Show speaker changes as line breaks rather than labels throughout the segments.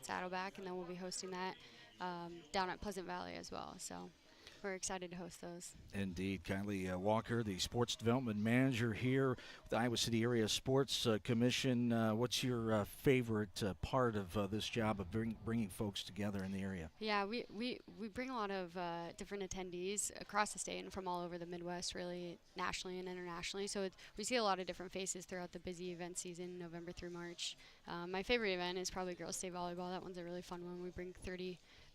Saddleback, and then we'll be hosting that down at Pleasant Valley as well. So we're excited to host those.
Indeed. Kylie Walker, the Sports Development Manager here with the Iowa City Area Sports Commission. What's your favorite part of this job of bringing folks together in the area?
Yeah, we bring a lot of different attendees across the state and from all over the Midwest, really nationally and internationally. So we see a lot of different faces throughout the busy event season, November through March. My favorite event is probably Girls State Volleyball. That one's a really fun one. We bring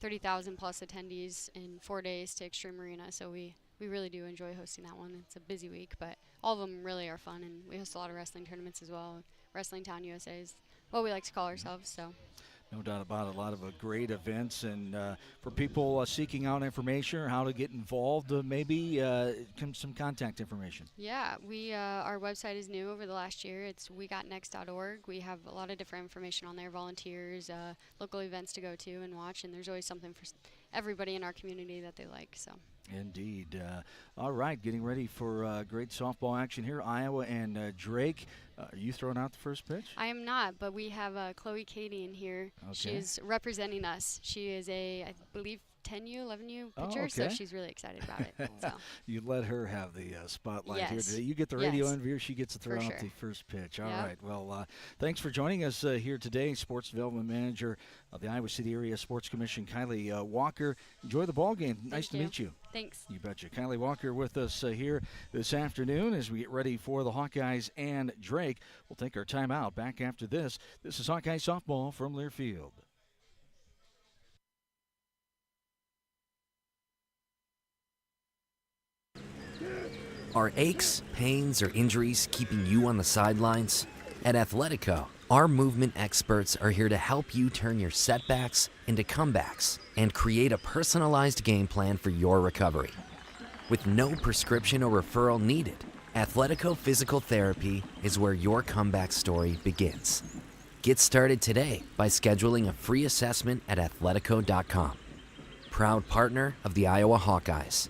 30,000 plus attendees in 4 days to Extreme Arena, so we really do enjoy hosting that one. It's a busy week, but all of them really are fun, and we host a lot of wrestling tournaments as well. Wrestling Town USA is what we like to call ourselves. So.
No doubt about it. A lot of great events, and for people seeking out information or how to get involved, maybe some contact information.
Yeah, our website is new over the last year. It's wegotnext.org. We have a lot of different information on there, volunteers, local events to go to and watch, and there's always something for everybody in our community that they like. So.
Indeed. All right, getting ready for great softball action here. Iowa and Drake. Are you throwing out the first pitch?
I am not, but we have Chloe Cady in here.
Okay.
She's representing us. She is I believe, 10U, 11U pitcher, so she's really excited about it. So.
You let her have the spotlight here
Yes.
today. You get the radio interview. She gets to throw out the first pitch. All right. Well, thanks for joining us here today. Sports Development Manager of the Iowa City Area Sports Commission, Kylie Walker. Enjoy the ball game. Nice to meet you.
Thanks.
You betcha. Kylie Walker with us here this afternoon as we get ready for the Hawkeyes and Drake. We'll take our time out. Back after this. This is Hawkeye Softball from Learfield.
Are aches, pains, or injuries keeping you on the sidelines? At Athletico, our movement experts are here to help you turn your setbacks into comebacks and create a personalized game plan for your recovery. With no prescription or referral needed, Athletico Physical Therapy is where your comeback story begins. Get started today by scheduling a free assessment at athletico.com. Proud partner of the Iowa Hawkeyes.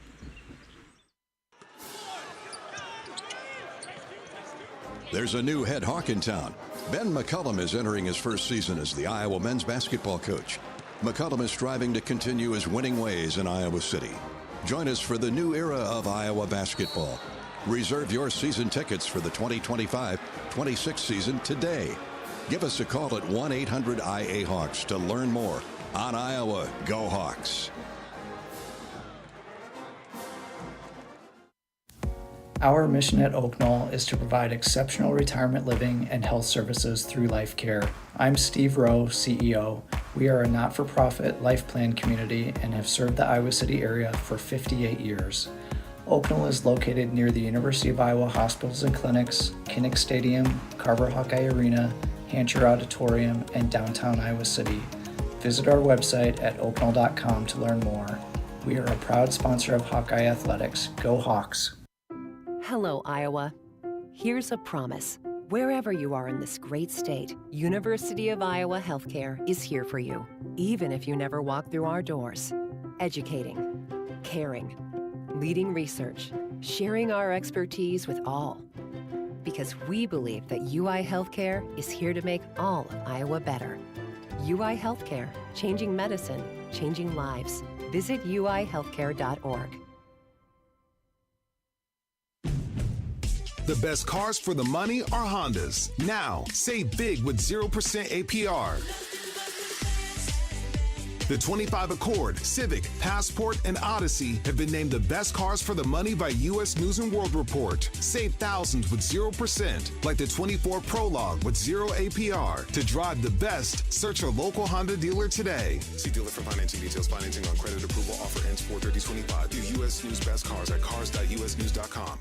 There's a new head hawk in town. Ben McCullum is entering his first season as the Iowa men's basketball coach. McCullum is striving to continue his winning ways in Iowa City. Join us for the new era of Iowa basketball. Reserve your season tickets for the 2025-26 season today. Give us a call at 1-800-IA-HAWKS to learn more. On Iowa, go Hawks.
Our mission at Oak Knoll is to provide exceptional retirement living and health services through life care. I'm Steve Rowe, CEO. We are a not-for-profit life plan community and have served the Iowa City area for 58 years. Oak Knoll is located near the University of Iowa Hospitals and Clinics, Kinnick Stadium, Carver Hawkeye Arena, Hancher Auditorium, and downtown Iowa City. Visit our website at oakknoll.com to learn more. We are a proud sponsor of Hawkeye Athletics. Go Hawks!
Hello, Iowa. Here's a promise. Wherever you are in this great state, University of Iowa Healthcare is here for you, even if you never walk through our doors. Educating, caring, leading research, sharing our expertise with all. Because we believe that UI Healthcare is here to make all of Iowa better. UI Healthcare, changing medicine, changing lives. Visit uihealthcare.org.
The best cars for the money are Hondas. Now, save big with 0% APR. The 25 Accord, Civic, Passport, and Odyssey have been named the best cars for the money by U.S. News & World Report. Save thousands with 0%, like the 24 Prologue with 0 APR. To drive the best, search your local Honda dealer today.
See dealer for financing details. Financing on credit approval offer ends 4/30/25. View U.S. News best cars at cars.usnews.com.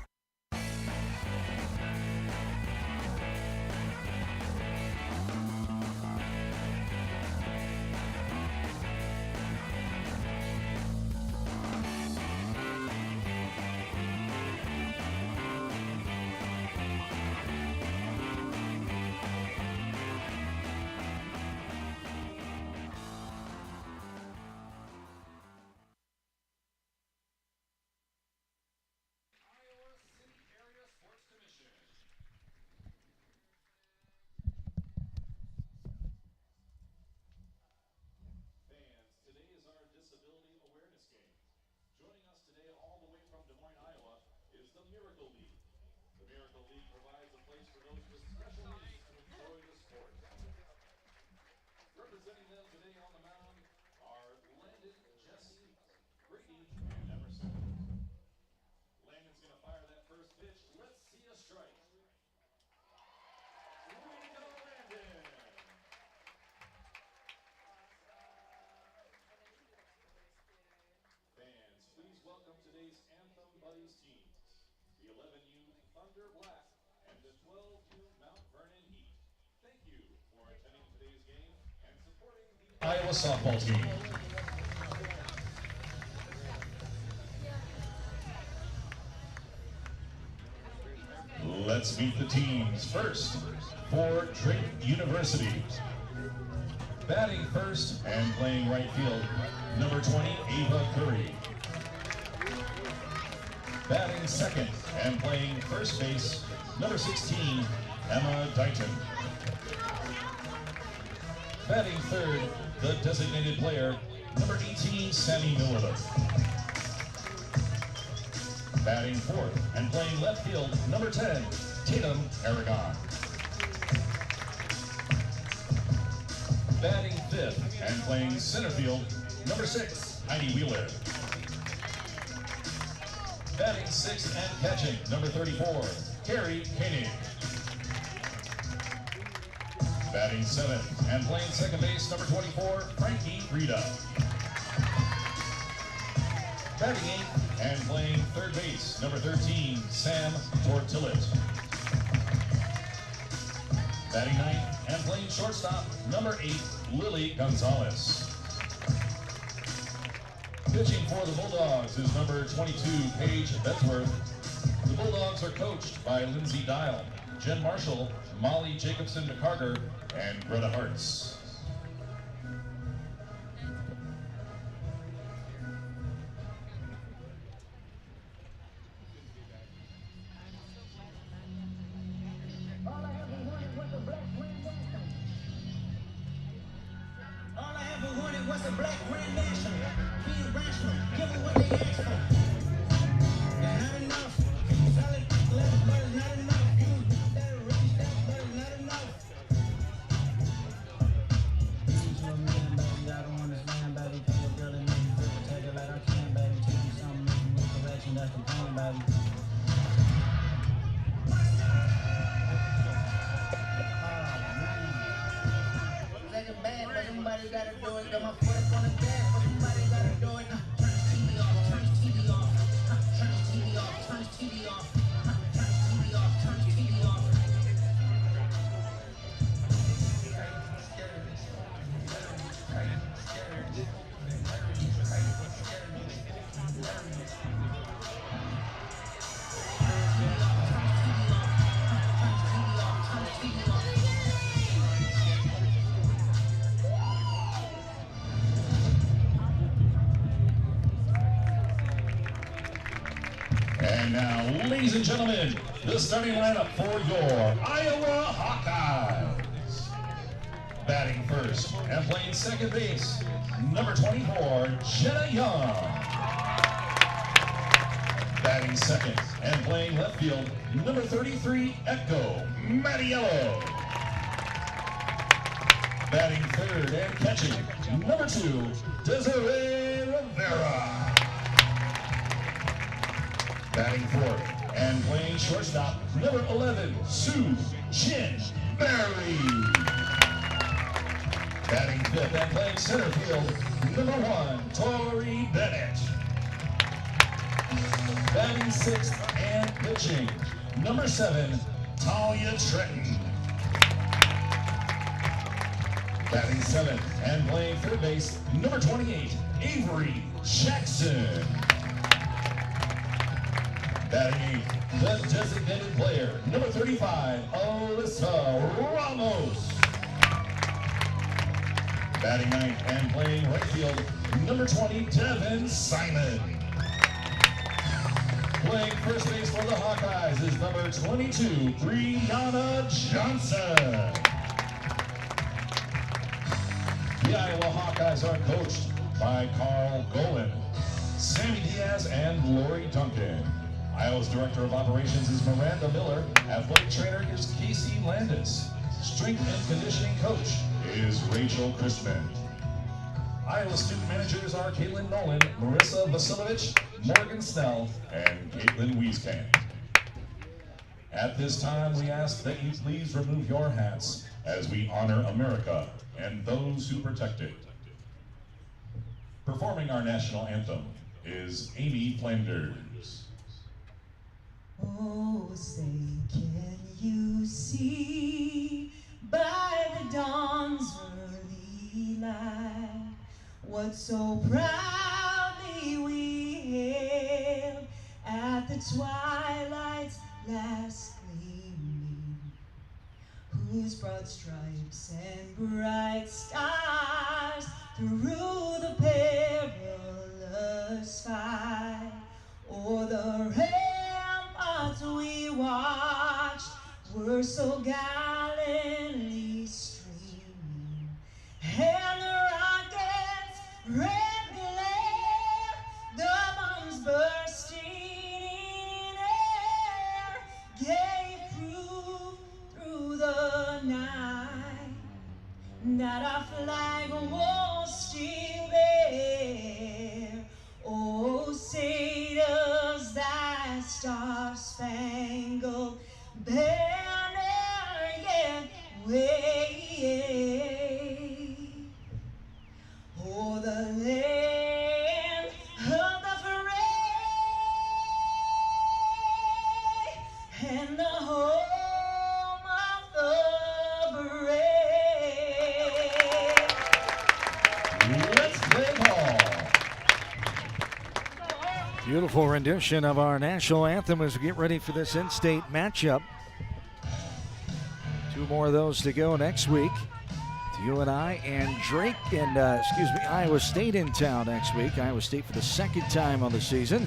today all the way from Des Moines, Iowa, is the Miracle League. The Miracle League provides a place for those with special needs to enjoy the sport. Representing them today on the mound are Landon, Jesse, Brady, and Emerson. Landon's going to fire that first pitch. Let's see a strike. Way to go, Landon! Fans, please welcome today's Anthem Buddies teams. The 11U Thunder Black and the 12U Mount Vernon Heat. Thank you for attending today's game and supporting the Iowa softball team. Let's meet the teams. First, for Drake University. Batting first and playing right field, number 20, Ava Curry. Batting second and playing first base, number 16, Emma Dighton. Batting third, the designated player, number 18, Sammy Miller. Batting fourth and playing left field, number 10, Tatum Aragon. Batting fifth and playing center field, number 6, Heidi Wheeler. Batting sixth and catching, number 34, Carrie Koenig. Batting seventh and playing second base, number 24, Frankie Rita. Batting eighth and playing third base, number 13, Sam Tortillet. Batting ninth and playing shortstop, number 8, Lily Gonzalez. Pitching for the Bulldogs is number 22, Paige Bedsworth. The Bulldogs are coached by Lindsay Dial, Jen Marshall, Molly Jacobson McCarter, and Greta Hartz.
Was a black grand national, being rational, give them what they asked for. Not enough, solid left, but it's not enough. That race, but it's not enough. Teach you a man, baby, I don't understand, baby. Feel a girl and make you feel take it like I can, baby. Teach you something, make you move correction, that's the plan, baby. Somebody gotta do it, got my foot up on the gas, but somebody gotta do it. Turn his TV off, turn his TV off, turn his TV off, turn his TV off, turn his TV off, turn his TV
And now, ladies and gentlemen, the starting lineup for your Iowa Hawkeyes. Batting first and playing second base, number 24, Jenna Young. Batting second and playing left field, number 33, Echo Mattiello. Batting third and catching, number 2, Desiree Rivera. Batting fourth and playing shortstop, number 11, Sue Chin Berry. Batting fifth and playing center field, number 1, Tori Bennett. Batting sixth and pitching, number 7, Talia Trenton. Batting seventh and playing third base, number 28, Avery Jackson. Batting eighth, the designated player, number 35, Alyssa Ramos. Batting ninth and playing right field, number 20, Devin Simon. Playing first base for the Hawkeyes is number 22, Brianna Johnson. The Iowa Hawkeyes are coached by Carl Golan. Sammy Diaz and Lori Duncan. Iowa's Director of Operations is Miranda Miller. Athletic Trainer is Casey Landis. Strength and Conditioning Coach is Rachel Crispin. Iowa student managers are Caitlin Nolan, Marissa Vasilovich, Morgan Snell, and Caitlin Wieskamp. At this time, we ask that you please remove your hats as we honor America and those who protect it. Performing our national anthem is Amy Flanders.
Oh, say, can you see by the dawn's early light what so proudly we hailed at the twilight's last gleaming, whose broad stripes and bright stars through the perilous fight o'er the ramparts we watched were so gallantly streaming, and the rockets' red glare, the bombs bursting in air, gave proof through the night that our flag was still there. Oh, say does thy star-spangled banner yet wave o'er the land of the free and the home of the brave?
Let's play ball.
Beautiful rendition of our national anthem as we get ready for this in-state matchup. 2 more of those to go next week. To you and I and Drake and, Iowa State in town next week. Iowa State for the 2nd time on the season.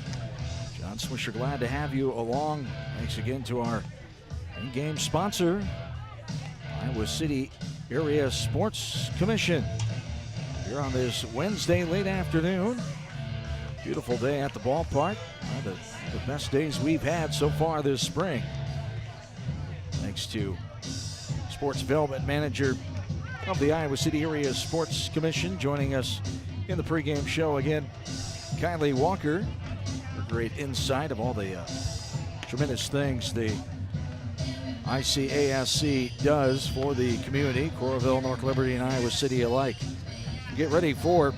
John Swisher, glad to have you along. Thanks again to our in-game sponsor, Iowa City Area Sports Commission. Here on this Wednesday late afternoon. Beautiful day at the ballpark. One of the best days we've had so far this spring. Thanks to Sports Development Manager of the Iowa City Area Sports Commission joining us in the pregame show again, Kylie Walker. For great insight of all the tremendous things the ICASC does for the community, Coralville, North Liberty, and Iowa City alike. Get ready for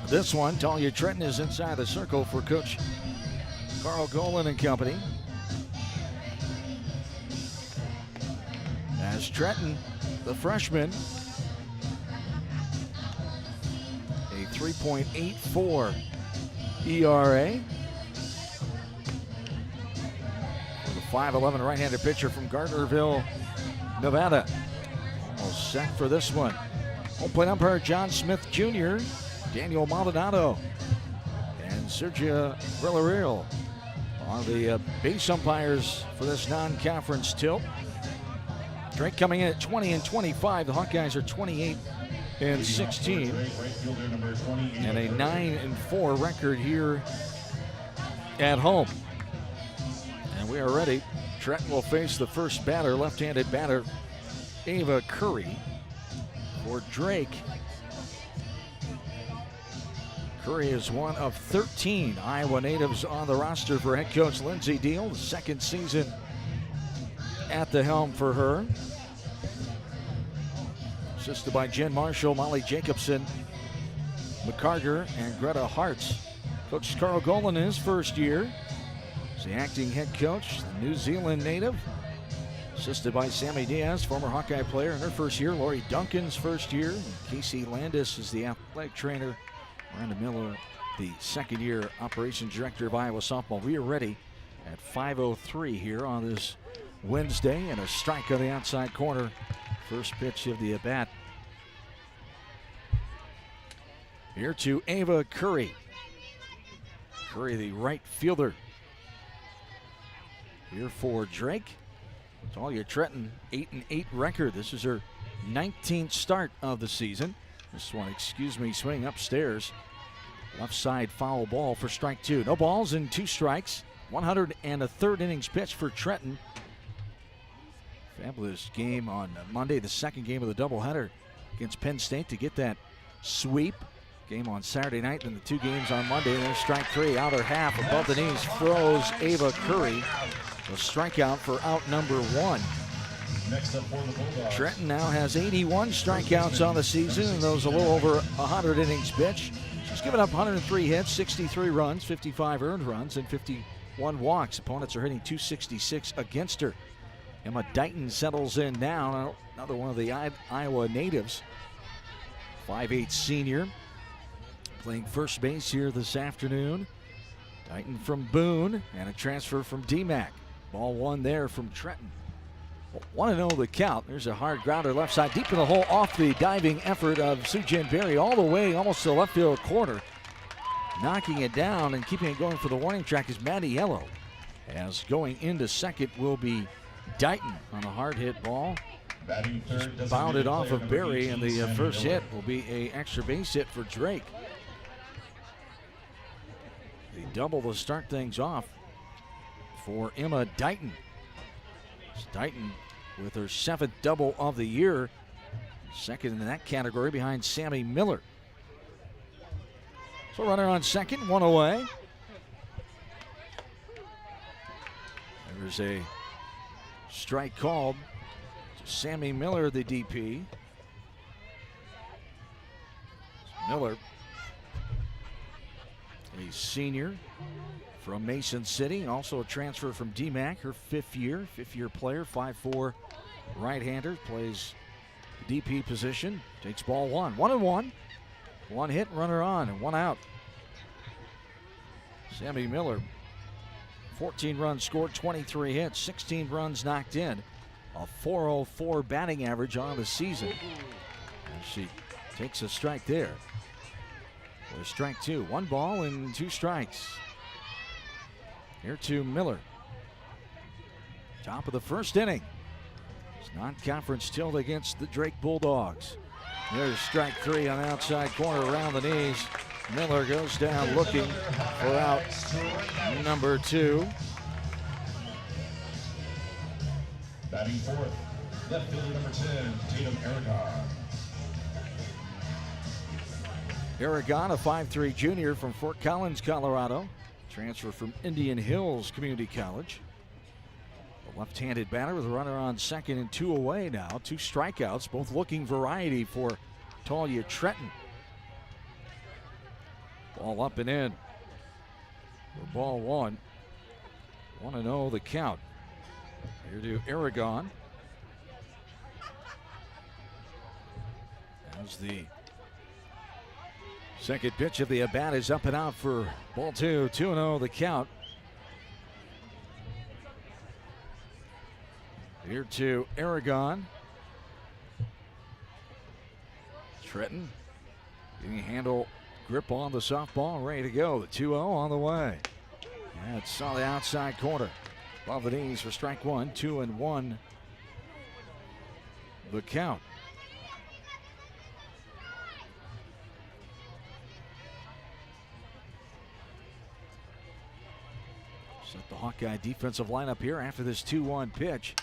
this one. Talia Trenton is inside the circle for Coach Carl Golan and company. As Trenton, the freshman, a 3.84 ERA. For the 5'11 right-handed pitcher from Gardnerville, Nevada. Almost set for this one. Home plate umpire John Smith Jr., Daniel Maldonado, and Sergio Villarreal are the base umpires for this non-conference tilt. Drake coming in at 20-25. The Hawkeyes are 28-16, and a 9-4 record here at home. And we are ready. Trenton will face the first batter, left-handed batter, Ava Curry. For Drake, Curry is one of 13 Iowa natives on the roster for head coach Lindsey Deal. The 2nd season at the helm for her. Assisted by Jen Marshall, Molly Jacobson, McCarger, and Greta Hartz. Coach Carl Golan in his first year as the acting head coach, the New Zealand native. Assisted by Sammy Diaz, former Hawkeye player in her first year. Lori Duncan's first year. And Casey Landis is the athletic trainer. Miranda Miller, the 2nd year operations director of Iowa softball. We are ready at 5:03 here on this Wednesday, and a strike on the outside corner. First pitch of the at-bat. Here to Ava Curry. Curry, the right fielder. Here for Drake. Talia Trenton, 8-8 record. This is her 19th start of the season. This one, swing upstairs. Left side foul ball for strike 2. No balls and 2 strikes. 103rd innings pitch for Trenton. Fabulous game on Monday, the second game of the doubleheader against Penn State to get that sweep. Game on Saturday night, then the 2 games on Monday. And there's strike 3, outer half above the knees, throws Ava Curry. A strikeout for out number 1.
Next up for the Bulldogs.
Trenton now has 81 strikeouts on the season, and those a little over 100 innings pitched. She's given up 103 hits, 63 runs, 55 earned runs, and 51 walks. Opponents are hitting .266 against her. Emma Dighton settles in now, another one of the Iowa natives. 5'8" senior, playing first base here this afternoon. Dighton from Boone, and a transfer from DMAC. Ball 1 there from Trenton. Want to know the count. There's a hard grounder left side, deep in the hole, off the diving effort of Sujin Berry, all the way almost to the left field corner. Knocking it down and keeping it going for the warning track is Maddie Yellow. As going into second will be Dighton on a hard hit ball. Just bounded off of Berry, and the first hit will be an extra base hit for Drake. The double to start things off for Emma Dighton. Dighton with her 7th double of the year. Second in that category behind Sammy Miller. So runner on second, 1 away. There's a strike called to Sammy Miller, the DP. Miller, a senior from Mason City, also a transfer from DMAC, her 5th year player, 5'4" right-hander, plays the DP position, takes ball 1, 1-1. 1 hit, runner on, and 1 out. Sammy Miller, 14 runs scored, 23 hits, 16 runs knocked in, a .404 batting average on the season. And she takes a strike there. With strike 2, 1 ball and 2 strikes. Here to Miller. Top of the first inning. It's non-conference tilt against the Drake Bulldogs. There's strike 3 on the outside corner around the knees. Miller goes down looking for out number 2.
Batting 4th, left fielder number 10, Tatum Aragon.
Aragon, a 5'3" junior from Fort Collins, Colorado. Transfer from Indian Hills Community College. A left-handed batter with a runner on second and 2 away now. 2 strikeouts, both looking variety for Talia Trenton. Ball up and in for ball 1. 1-0 the count. Here to Aragon. As the second pitch of the at-bat is up and out for ball 2. 2-0 the count. Here to Aragon. Trenton getting a handle grip on the softball, ready to go. The 2-0 on the way. And it's on the outside corner. Above the knees for strike 1. 2-1 the count. Set the Hawkeye defensive lineup here after this 2-1 pitch.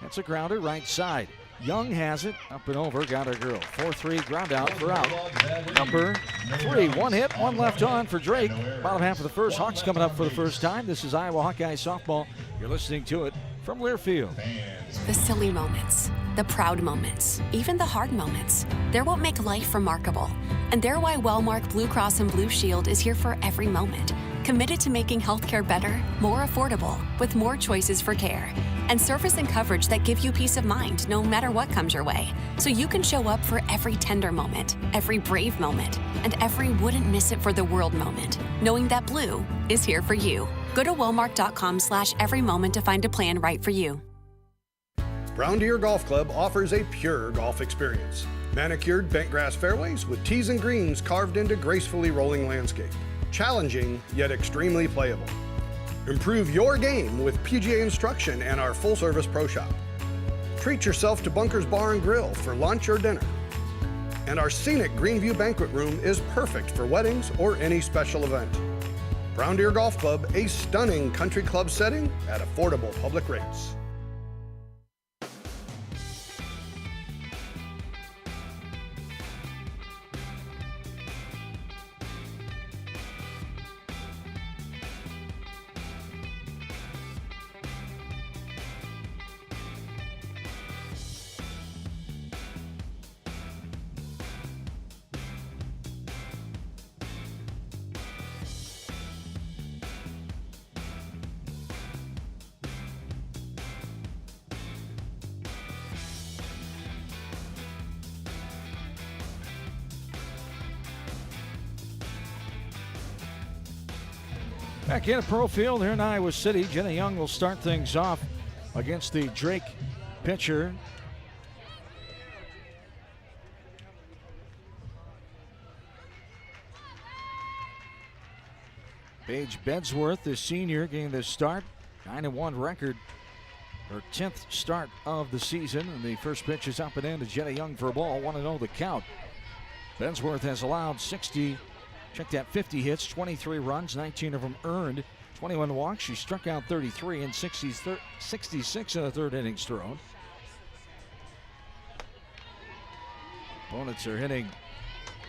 That's a grounder right side. Young has it, up and over, got her girl. 4-3 ground out for out. Number 3, 1 hit, 1 left on for Drake. Bottom half of the first, Hawks coming up for the first time. This is Iowa Hawkeye softball. You're listening to it from Learfield.
The silly moments, the proud moments, even the hard moments. They're what make life remarkable. And they're why Wellmark Blue Cross and Blue Shield is here for every moment. Committed to making healthcare better, more affordable, with more choices for care. And service and coverage that give you peace of mind no matter what comes your way. So you can show up for every tender moment, every brave moment, and every wouldn't miss it for the world moment, knowing that Blue is here for you. Go to Wellmark.com/every moment to find a plan right for you.
Brown Deer Golf Club offers a pure golf experience. Manicured bent grass fairways with tees and greens carved into gracefully rolling landscape. Challenging, yet extremely playable. Improve your game with PGA instruction and our full-service pro shop. Treat yourself to Bunker's Bar and Grill for lunch or dinner. And our scenic Greenview Banquet Room is perfect for weddings or any special event. Brown Deer Golf Club, a stunning country club setting at affordable public rates.
Back in a pro field here in Iowa City. Jenna Young will start things off against the Drake pitcher. Paige Bedsworth, the senior, getting the start. 9-1 record. Her 10th start of the season. And the first pitch is up and in to Jenna Young for a ball. 1-0 the count. Bedsworth has allowed 50 hits, 23 runs, 19 of them earned, 21 walks. She struck out 33 and 66 in the third innings thrown. Opponents are hitting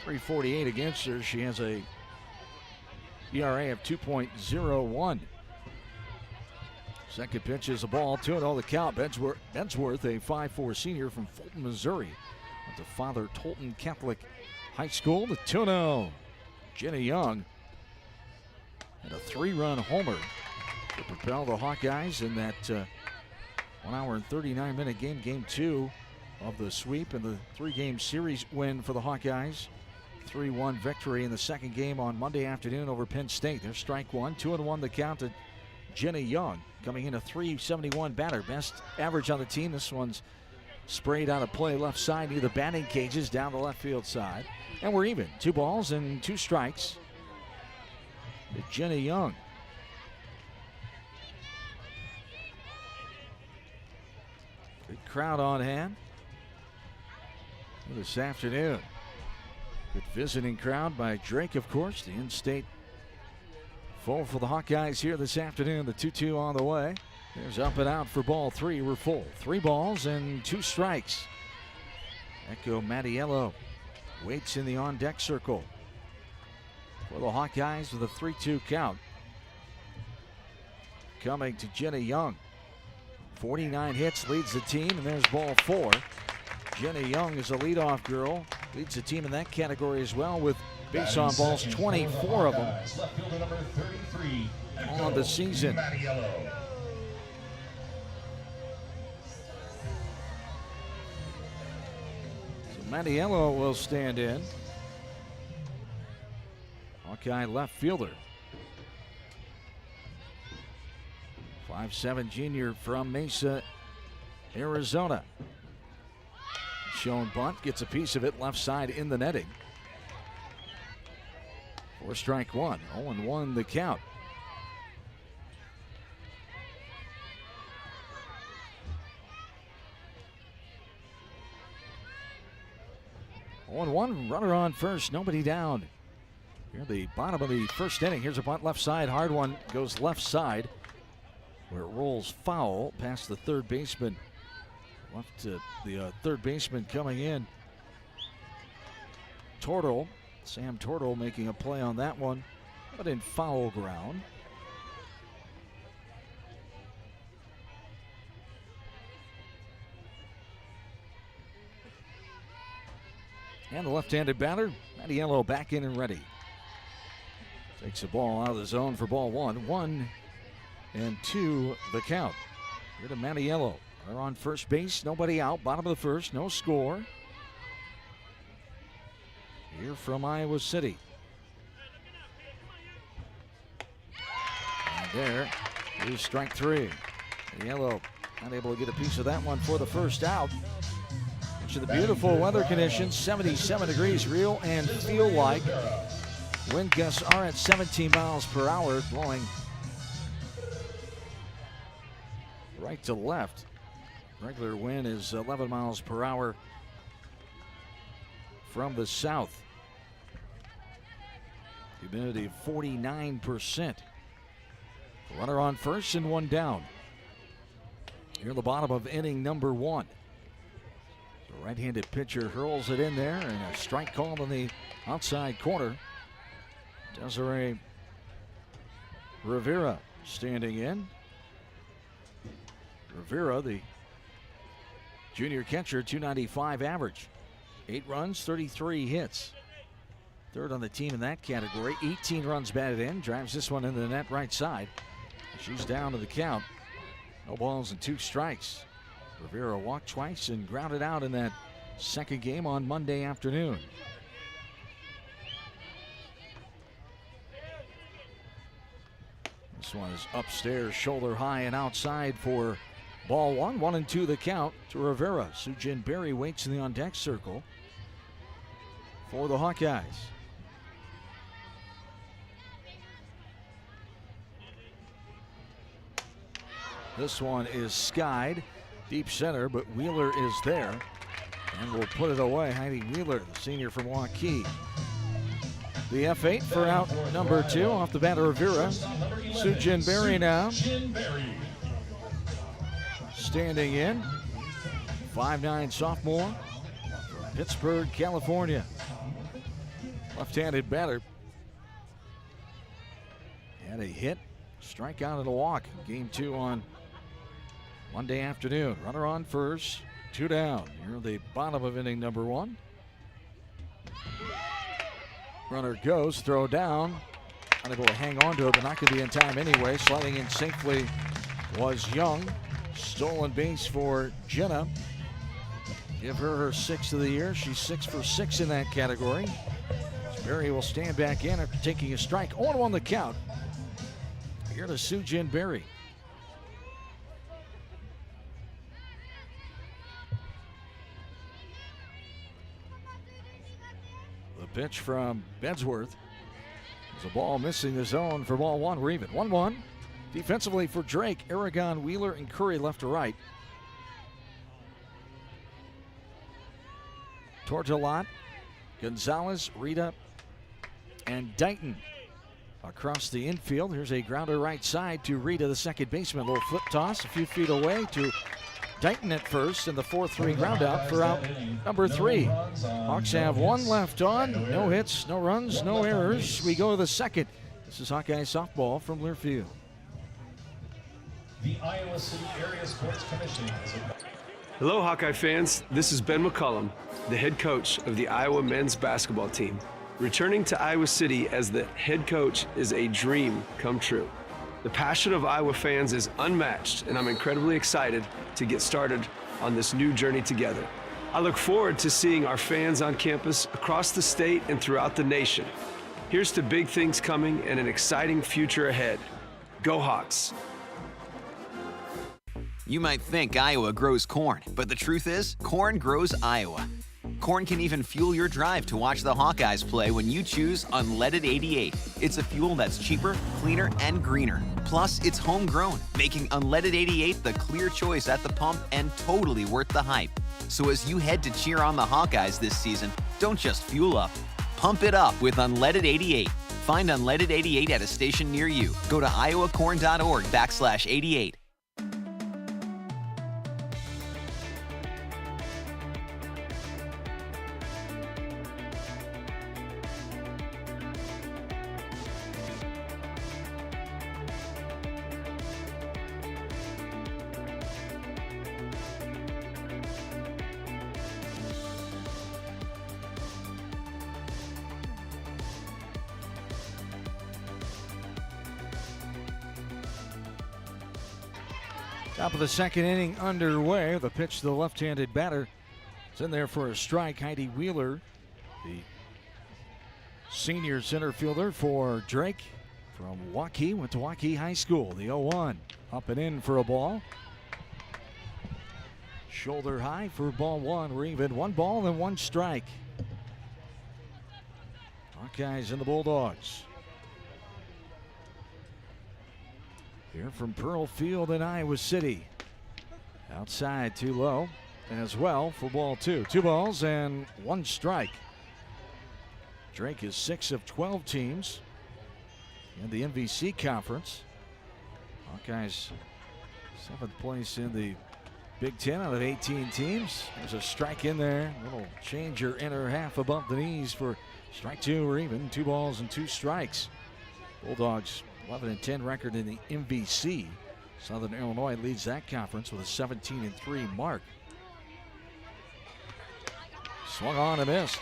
.348 against her. She has a ERA of 2.01. Second pitch is a ball, 2-0 the count. Bedsworth, a 5'4 senior from Fulton, Missouri. Went to Father Tolton Catholic High School. The 2-0. Jenna Young had a 3-run homer to propel the Hawkeyes in that 1 hour and 39-minute game, game 2 of the sweep and the 3-game series win for the Hawkeyes. 3-1 victory in the second game on Monday afternoon over Penn State. There's strike one, 2-1 the count to Jenna Young, coming in a .371 batter, best average on the team. This one's sprayed out of play left side near the batting cages down the left field side. And we're even. 2 balls and 2 strikes to Jenna Young. Good crowd on hand this afternoon. Good visiting crowd by Drake, of course. The in-state full for the Hawkeyes here this afternoon. The 2-2 on the way. There's up and out for ball 3. We're full. 3 balls and 2 strikes. Echo Mattiello waits in the on-deck circle for the Hawkeyes with a 3-2 count. Coming to Jenna Young. 49 hits, leads the team, and there's ball 4. Jenna Young is a leadoff girl. Leads the team in that category as well with base on balls, 24 of them on the season. Mattiello will stand in. Hawkeye left fielder. 5'7" junior from Mesa, Arizona. Shown bunt, gets a piece of it left side in the netting. For strike one, 0-1 the count. One runner on first, nobody down. Here at the bottom of the first inning. Here's a bunt left side, hard one, goes left side, where it rolls foul past the third baseman. Left to the third baseman coming in. Tortle, Sam Tortle making a play on that one, but in foul ground. And the left-handed batter, Mattiello, back in and ready. Takes the ball out of the zone for ball 1. 1-2 the count. Here to Mattiello. They're on first base, nobody out. Bottom of the first, no score. Here from Iowa City. And there is strike 3. Mattiello not able to get a piece of that one for the first out. To the beautiful weather conditions, 77 degrees real and feel like. Wind gusts are at 17 miles per hour, blowing right to left. Regular wind is 11 miles per hour from the south. Humidity of 49%. Runner on first and one down. Here at the bottom of inning number 1. The right-handed pitcher hurls it in there, and a strike called in the outside corner. Desiree Rivera standing in. Rivera, the junior catcher, .295 average. 8 runs, 33 hits. Third on the team in that category. 18 runs batted in. Drives this one into the net right side. She's down to the count. No balls and 2 strikes. Rivera walked twice and grounded out in that second game on Monday afternoon. This one is upstairs, shoulder high and outside for ball 1. 1-2 the count to Rivera. Sujin Berry waits in the on-deck circle for the Hawkeyes. This one is skied deep center, but Wheeler is there and will put it away. Heidi Wheeler, the senior from Hawkeyes. The F8 for out number 2 off the bat of Rivera. Sujin Berry now standing in. 5'9" sophomore from Pittsburgh, California. Left-handed batter. Had a hit, strikeout, and a walk. Game 2 on Monday afternoon. Runner on first, 2 down. Here at the bottom of inning number 1. Runner goes, throw down. Unable to hang on to it, but not going to be in time anyway. Sliding in safely was Young. Stolen base for Jenna. Give her her 6th of the year. She's 6 for 6 in that category. Berry will stand back in after taking a strike. 0-1 the count. Here to Sujin Berry. The pitch from Bedsworth. There's a ball missing the zone for ball 1. We're even. 1-1. Defensively for Drake, Aragon, Wheeler, and Curry left to right. Tortolot, Gonzalez, Rita, and Dighton across the infield. Here's a grounder right side to Rita, the second baseman. A little flip toss a few feet away to Dighton at first, and the 4-3 ground out for out number 3. Hawks have 1 left on. No hits, no runs, no errors. We go to the second. This is Hawkeye softball from Learfield.
The Iowa City Area Sports Commission.
Hello, Hawkeye fans. This is Ben McCullum, the head coach of the Iowa men's basketball team. Returning to Iowa City as the head coach is a dream come true. The passion of Iowa fans is unmatched, and I'm incredibly excited to get started on this new journey together. I look forward to seeing our fans on campus across the state and throughout the nation. Here's to big things coming and an exciting future ahead. Go Hawks!
You might think Iowa grows corn, but the truth is, corn grows Iowa. Corn can even fuel your drive to watch the Hawkeyes play when you choose Unleaded 88. It's a fuel that's cheaper, cleaner, and greener. Plus, it's homegrown, making Unleaded 88 the clear choice at the pump and totally worth the hype. So as you head to cheer on the Hawkeyes this season, don't just fuel up. Pump it up with Unleaded 88. Find Unleaded 88 at a station near you. Go to iowacorn.org/88.
Top of the second inning underway. The pitch to the left-handed batter. It's in there for a strike. Heidi Wheeler, the senior center fielder for Drake from Hawkeyes, went to Hawkeyes High School. The 0-1 up and in for a ball. Shoulder high for ball 1. We're even. 1 ball and 1 strike. Hawkeyes and the Bulldogs. Here from Pearl Field in Iowa City. Outside too low as well for ball 2. 2 balls and 1 strike. Drake is 6 of 12 teams in the MVC conference. Hawkeyes 7th place in the Big Ten out of 18 teams. There's a strike in there. Little changer inner half above the knees for strike 2 or even. 2 balls and 2 strikes. Bulldogs 11-10 record in the MVC. Southern Illinois leads that conference with a 17-3 mark. Swung on and missed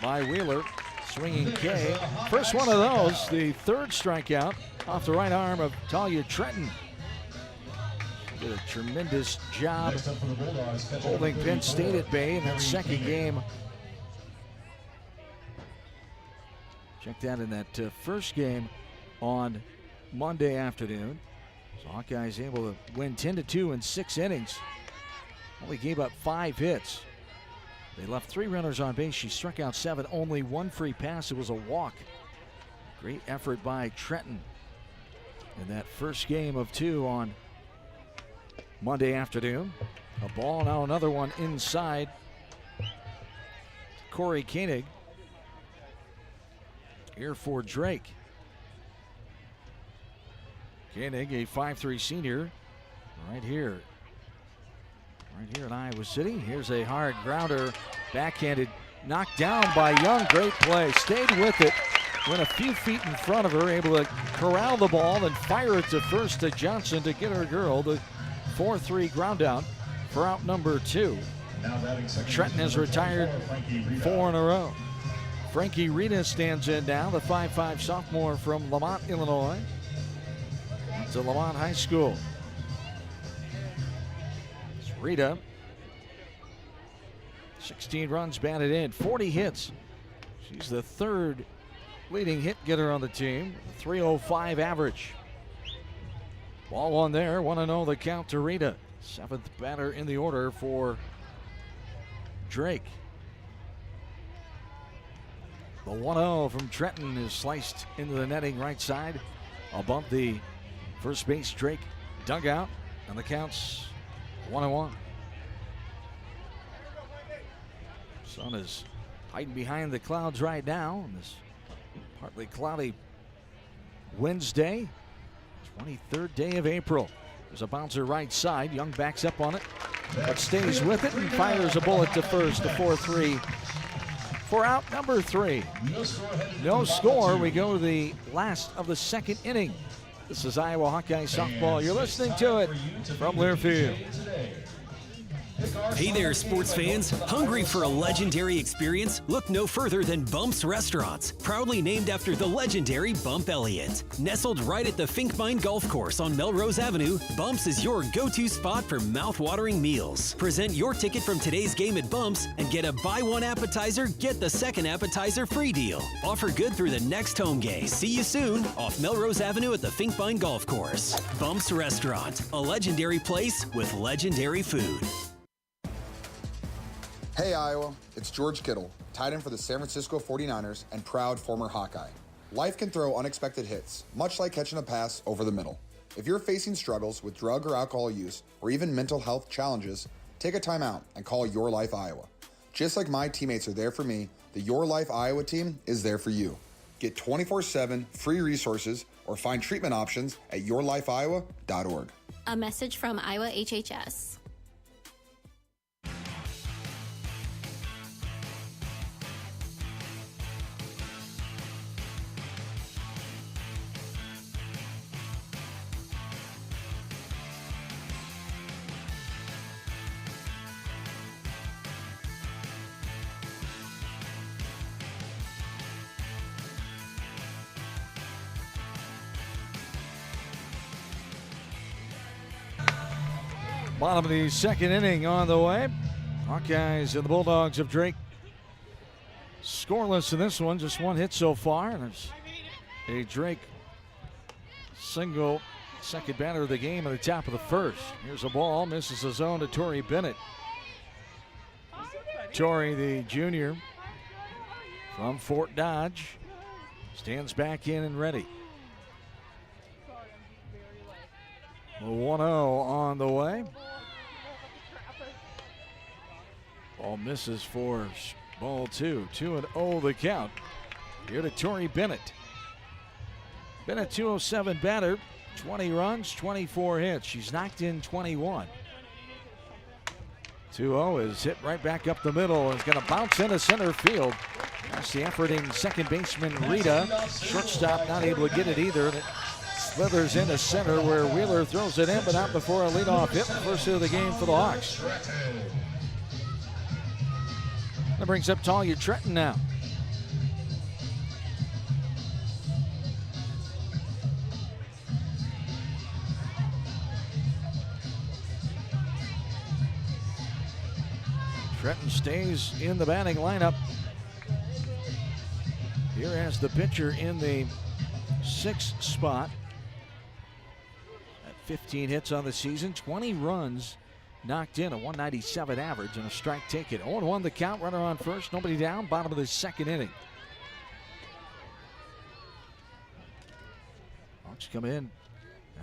by Wheeler. Swinging K. First one of those, the 3rd strikeout off the right arm of Talia Trenton. Did a tremendous job holding Penn State at bay in that 2nd game. Check that in that 1st game on Monday afternoon. So Hawkeyes able to win 10-2 in 6 innings. Only gave up 5 hits. They left 3 runners on base. She struck out 7, only 1 free pass. It was a walk. Great effort by Trenton in that 1st game of 2 on Monday afternoon. A ball, now another one inside. Corey Koenig. Here for Drake. Koenig, a 5'3" senior, right here in Iowa City. Here's a hard grounder, backhanded, knocked down by Young. Great play, stayed with it, went a few feet in front of her, able to corral the ball and fire it to first to Johnson to get her girl. The 4-3 ground out for out number 2. Trenton has retired 4 in a row. Frankie Rita stands in now, the 5'5" sophomore from Lamont, Illinois. To Lamont High School. It's Rita. 16 runs batted in, 40 hits. She's the 3rd leading hit getter on the team. 305 average. Ball 1 there, 1-0 the count to Rita. 7th batter in the order for Drake. The 1-0 from Trenton is sliced into the netting right side above the first base Drake dugout, and the count's 1-1. Sun is hiding behind the clouds right now on this partly cloudy Wednesday, 23rd day of April. There's a bouncer right side. Young backs up on it, but stays with it and fires a bullet to first, the 4-3 for out number 3. No score. We go to the last of the 2nd inning. This is Iowa Hawkeye softball. You're listening to it from Learfield.
Hey there, sports fans. Hungry for a legendary experience? Look no further than Bumps Restaurants, proudly named after the legendary Bump Elliott. Nestled right at the Finkbine Golf Course on Melrose Avenue, Bumps is your go-to spot for mouth-watering meals. Present your ticket from today's game at Bumps and get a buy one appetizer, get the second appetizer free deal. Offer good through the next home game. See you soon off Melrose Avenue at the Finkbine Golf Course. Bumps Restaurant, a legendary place with legendary food.
Hey Iowa, it's George Kittle, tight end for the San Francisco 49ers and proud former Hawkeye. Life can throw unexpected hits, much like catching a pass over the middle. If you're facing struggles with drug or alcohol use or even mental health challenges, take a time out and call Your Life Iowa. Just like my teammates are there for me, the Your Life Iowa team is there for you. Get 24/7 free resources or find treatment options at yourlifeiowa.org.
A message from Iowa HHS.
Bottom of the 2nd inning on the way. Hawkeyes and the Bulldogs of Drake scoreless in this one, just 1 hit so far. And there's a Drake single, 2nd batter of the game at the top of the 1st. Here's a ball, misses the zone to Torrey Bennett. Torrey, the junior from Fort Dodge, stands back in and ready. The 1-0 on the way. Ball misses for ball 2. 2-0 the count Here to Tori Bennett. Bennett, 207 batter, 20 runs, 24 hits. She's knocked in 21. 2-0 is hit right back up the middle. It's going to bounce into center field. That's the efforting second baseman Rita. Shortstop not able to get it either. And it slithers into center where Wheeler throws it in, but not before a leadoff hit. The first hit of the game for the Hawks. That brings up Talia Trenton now. Trenton stays in the batting lineup. Here as the pitcher in the 6th spot. At 15 hits on the season, 20 runs knocked in, a 197 average, and a strike taken. 0-1 the count, runner on first, nobody down, bottom of the 2nd inning. Hawks come in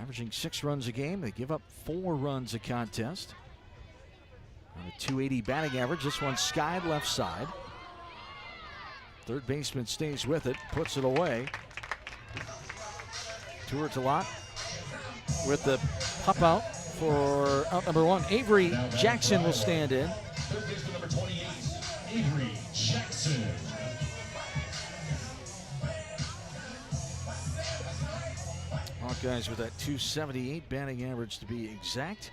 averaging 6 runs a game. They give up 4 runs a contest. On a 280 batting average, this one's skied left side. Third baseman stays with it, puts it away. Tourtelot with the pop out for out number 1. Avery Jackson will stand in.
Third baseman number 28, Avery Jackson.
Hawkeyes with that 278 batting average to be exact.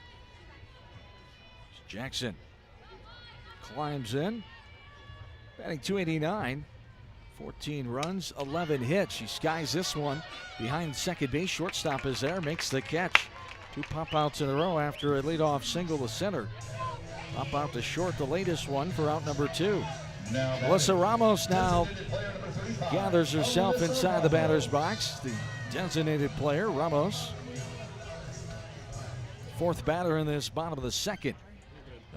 Jackson climbs in, batting 289, 14 runs, 11 hits. She skies this one behind second base. Shortstop is there, makes the catch. 2 pop outs in a row after a leadoff single to center. Pop out to short, the latest one for out number 2. Melissa Ramos now gathers herself inside the batter's box. The designated player, Ramos. 4th batter in this bottom of the 2nd.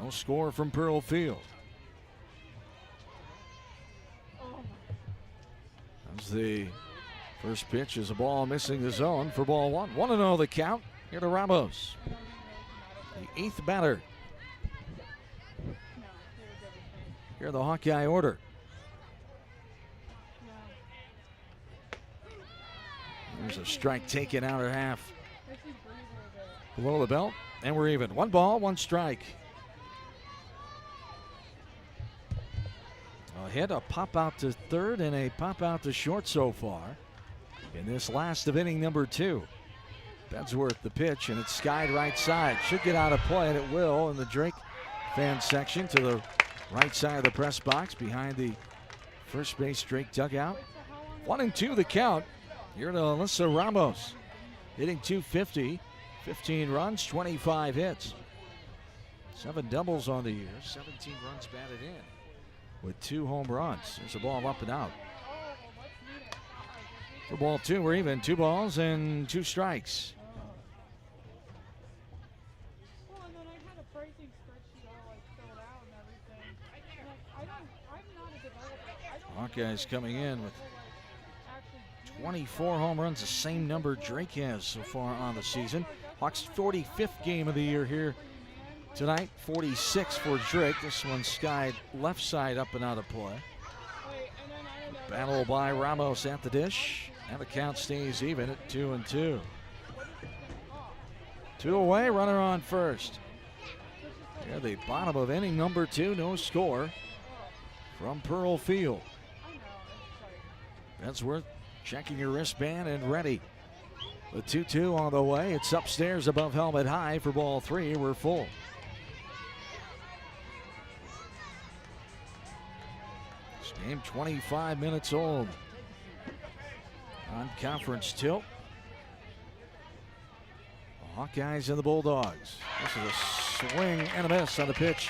No score from Pearl Field. As the first pitch is a ball missing the zone for ball 1. 1-0 the count. Here to Ramos. The 8th batter. Here the Hawkeye order. There's a strike taken outer half. Below the belt, and we're even. 1 ball, 1 strike. A hit, a pop out to third, and a pop out to short so far in this last of inning number 2. Bedsworth the pitch, and it's skied right side. Should get out of play, and it will in the Drake fan section to the right side of the press box behind the first base Drake dugout. 1-2 the count. Here to Alyssa Ramos, hitting .250, 15 runs, 25 hits. 7 doubles on the year, 17 runs batted in with 2 home runs. There's a ball up and out. For ball 2, we're even. 2 balls and 2 strikes. Hawkeyes coming in with 24 home runs, the same number Drake has so far on the season. Hawks' 45th game of the year here tonight, 46 for Drake. This one skied left side up and out of play. Battle by Ramos at the dish, and the count stays even at 2-2. 2 away, runner on first. Here the bottom of inning number 2, no score from Pearl Field. Bedsworth checking her wristband and ready. The 2-2 on the way. It's upstairs above helmet high for ball 3. We're full. This game 25 minutes old. On conference tilt. The Hawkeyes and the Bulldogs. This is a swing and a miss on the pitch.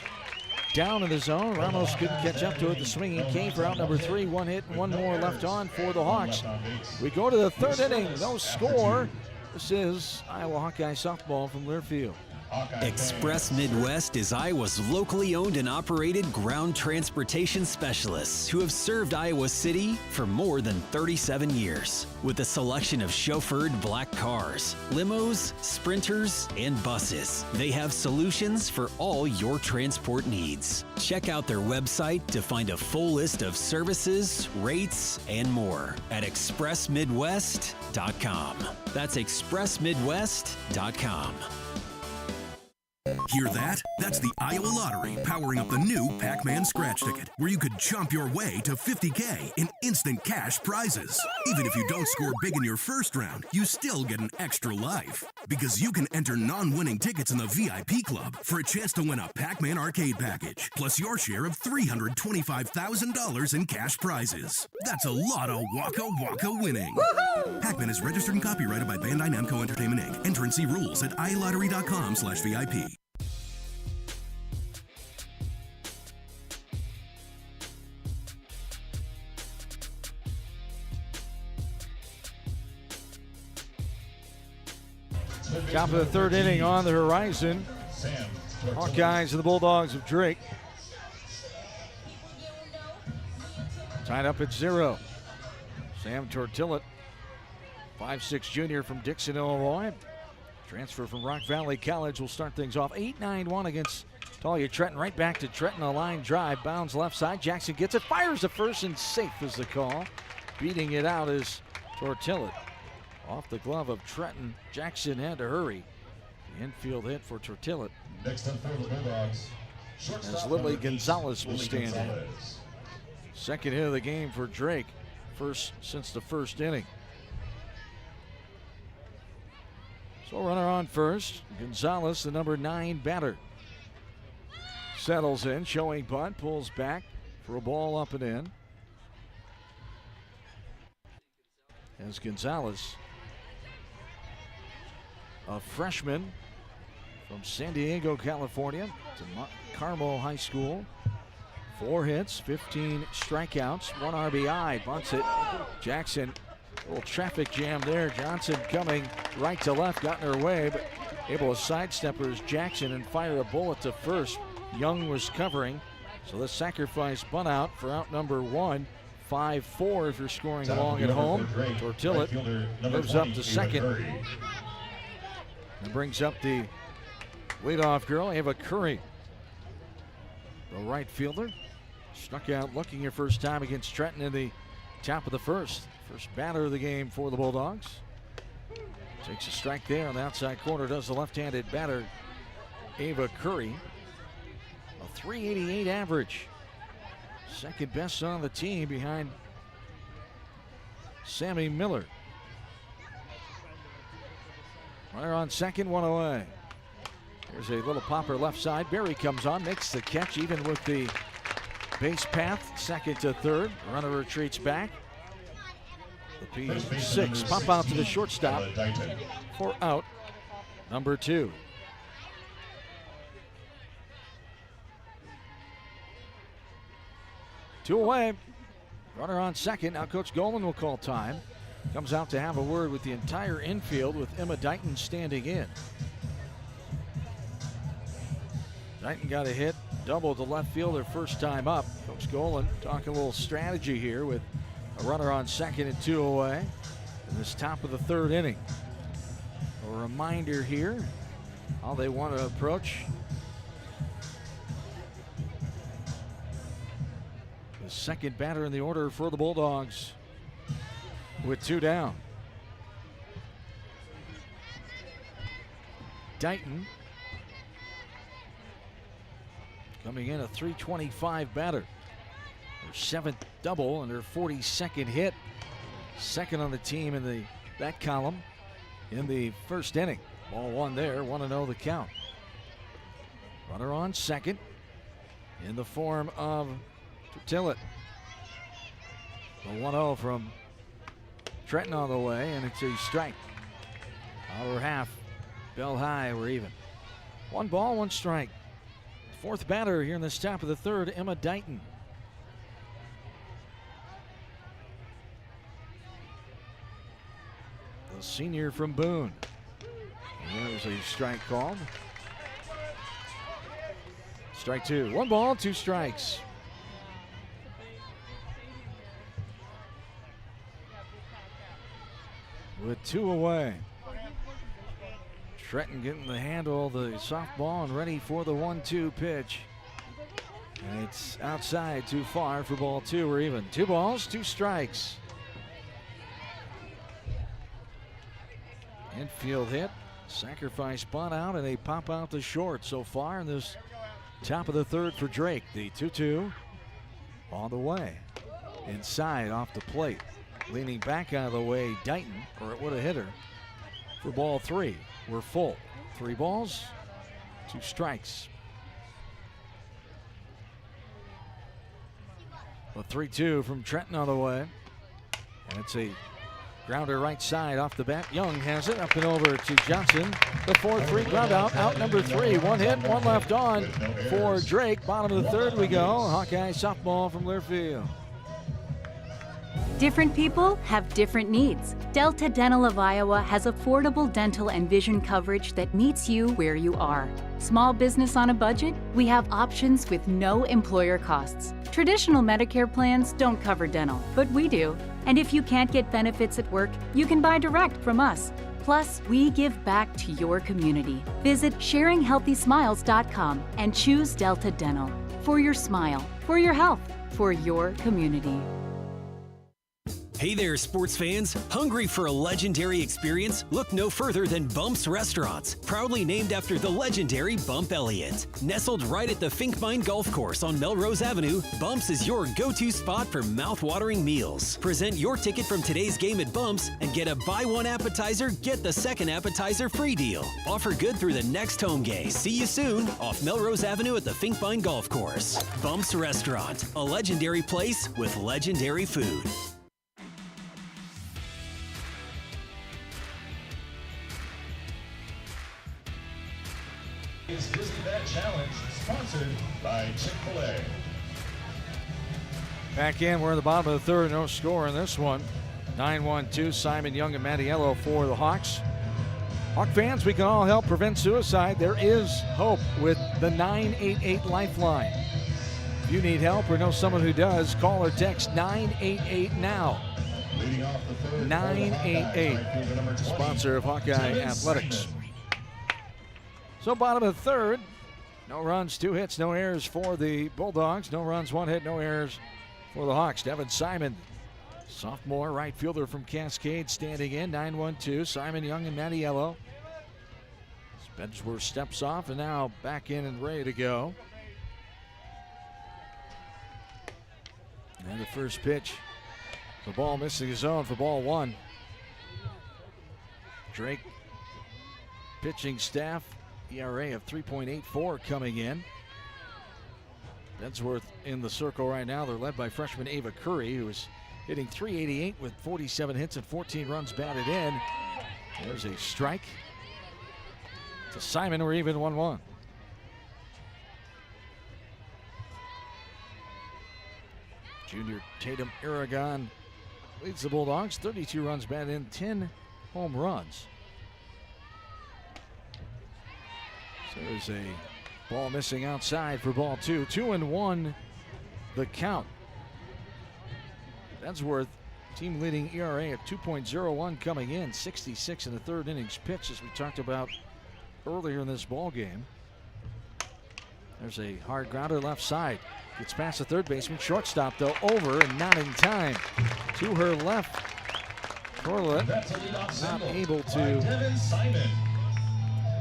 Down in the zone. Ramos couldn't catch up to it. The swinging came for out number 3. 1 hit, 1 more left on for the Hawks. We go to the 3rd inning. No score. This is Iowa Hawkeye softball from Learfield.
Express Midwest is Iowa's locally owned and operated ground transportation specialists who have served Iowa City for more than 37 years. With a selection of chauffeured black cars, limos, sprinters, and buses, they have solutions for all your transport needs. Check out their website to find a full list of services, rates, and more at expressmidwest.com. That's expressmidwest.com.
Hear that? That's the Iowa Lottery powering up the new Pac-Man scratch ticket, where you could jump your way to $50K in instant cash prizes. Even if you don't score big in your first round, you still get an extra life. Because you can enter non-winning tickets in the VIP club for a chance to win a Pac-Man arcade package, plus your share of $325,000 in cash prizes. That's a lot of Waka Waka winning. Pac-Man is registered and copyrighted by Bandai Namco Entertainment Inc. Enter and see rules at iLottery.com/VIP.
Top of the third inning on the horizon. Hawkeyes and the Bulldogs of Drake tied up at 0. Sam Tortillett, 5'6" junior from Dixon, Illinois. Transfer from Rock Valley College will start things off. 8-9-1 against Talia Trenton. Right back to Trenton, a line drive. Bounds left side. Jackson gets it, fires the first, and safe is the call. Beating it out is Tortillett. Off the glove of Trenton. Jackson had to hurry. The infield hit for Tortillett.
Next up for the Bulldogs,
as Lily Gonzalez will stand in. Second hit of the game for Drake. First since the first inning. So runner on first. Gonzalez, the number 9 batter. Settles in, showing bunt, pulls back for a ball up and in. As Gonzalez, a freshman from San Diego, California, to Carmel High School. 4 hits, 15 strikeouts, 1 RBI, bunts it. Jackson, a little traffic jam there. Johnson coming right to left, got in her way, but able to sidestep her as Jackson and fire a bullet to first. Young was covering, so the sacrifice bunt out for out number 1. 5-4 if you're scoring along at home. Tortillett moves up to second and brings up the leadoff girl, Ava Curry. The right fielder struck out looking her first time against Trenton in the top of the first. First batter of the game for the Bulldogs. Takes a strike there on the outside corner, does the left-handed batter, Ava Curry. A .388 average. Second best on the team behind Sammy Miller. Runner on second, 1 away. There's a little popper left side. Berry comes on, makes the catch even with the base path. Second to third. Runner retreats back. The P6 pop out to the shortstop for out number 2. Two away. Runner on second. Now Coach Golan will call time. Comes out to have a word with the entire infield with Emma Dighton standing in. Dighton got a hit, double to left field her first time up. Coach Golan talking a little strategy here with a runner on second and 2 away in this top of the third inning. A reminder here how they want to approach the second batter in the order for the Bulldogs with 2 down. Dighton coming in a .325 batter. Her 7th double and her 42nd hit. Second on the team in that column in the first inning. Ball 1 there, 1-0 the count. Runner on second in the form of Tortillett. The 1-0 from Trenton on the way, and it's a strike. Hour half, bell high, we're even. 1 ball, 1 strike. Fourth batter here in this top of the third, Emma Dighton. The senior from Boone. And there's a strike called. Strike two. 1 ball, 2 strikes. With 2 away. Trenton getting the handle of the softball and ready for the 1-2 pitch. And it's outside, too far for ball 2. We're even. 2 balls, 2 strikes. Infield hit. Sacrifice bunt out, and they pop out to short so far in this top of the third for Drake. The 2-2 on the way. Inside off the plate. Leaning back out of the way, Dighton, or it would have hit her for ball 3. We're full. 3 balls, 2 strikes. A 3-2 from Trenton on the way. And it's a grounder right side off the bat. Young has it up and over to Johnson. The 4-3 ground out. Out number 3. 1 hit, 1 left on for Drake. Bottom of the third we go. Hawkeye softball from Learfield.
Different people have different needs. Delta Dental of Iowa has affordable dental and vision coverage that meets you where you are. Small business on a budget? We have options with no employer costs. Traditional Medicare plans don't cover dental, but we do. And if you can't get benefits at work, you can buy direct from us. Plus, we give back to your community. Visit sharinghealthysmiles.com and choose Delta Dental. For your smile, for your health, for your community.
Hey there, sports fans. Hungry for a legendary experience? Look no further than Bumps Restaurants, proudly named after the legendary Bump Elliott. Nestled right at the Finkmine Golf Course on Melrose Avenue, Bumps is your go-to spot for mouth-watering meals. Present your ticket from today's game at Bumps and get a buy one appetizer, get the second appetizer free deal. Offer good through the next home game. See you soon off Melrose Avenue at the Finkmine Golf Course. Bumps Restaurant, a legendary place with legendary food.
Disney Bat Challenge, sponsored by Chick-fil-A.
Back in, we're in the bottom of the third, no score in this one. 9-1-2, Simon Young and Mattiello for the Hawks. Hawk fans, we can all help prevent suicide. There is hope with the 988 Lifeline. If you need help or know someone who does, call or text 988 now. 988, sponsor of Hawkeye Athletics. So bottom of the third, no runs, 2 hits, no errors for the Bulldogs. No runs, 1 hit, no errors for the Hawks. Devin Simon, sophomore right fielder from Cascade, standing in. 9-1-2, Simon Young and Mattiello. Spenceworth steps off and now back in and ready to go. And the first pitch, the ball missing his own for ball 1. Drake pitching staff. ERA of 3.84 coming in. Bensworth in the circle right now. They're led by freshman Ava Curry, who is hitting .388 with 47 hits and 14 runs batted in. There's a strike to Simon. We're even 1-1. Junior Tatum Aragon leads the Bulldogs. 32 runs batted in, 10 home runs. So there's a ball missing outside for ball 2. 2-1 the count. Bensworth, team leading ERA of 2.01 coming in. 66 in the third innings pitch, as we talked about earlier in this ball game. There's a hard grounder left side. Gets past the third baseman. Shortstop, though, over and not in time. To her left. Corlett not able to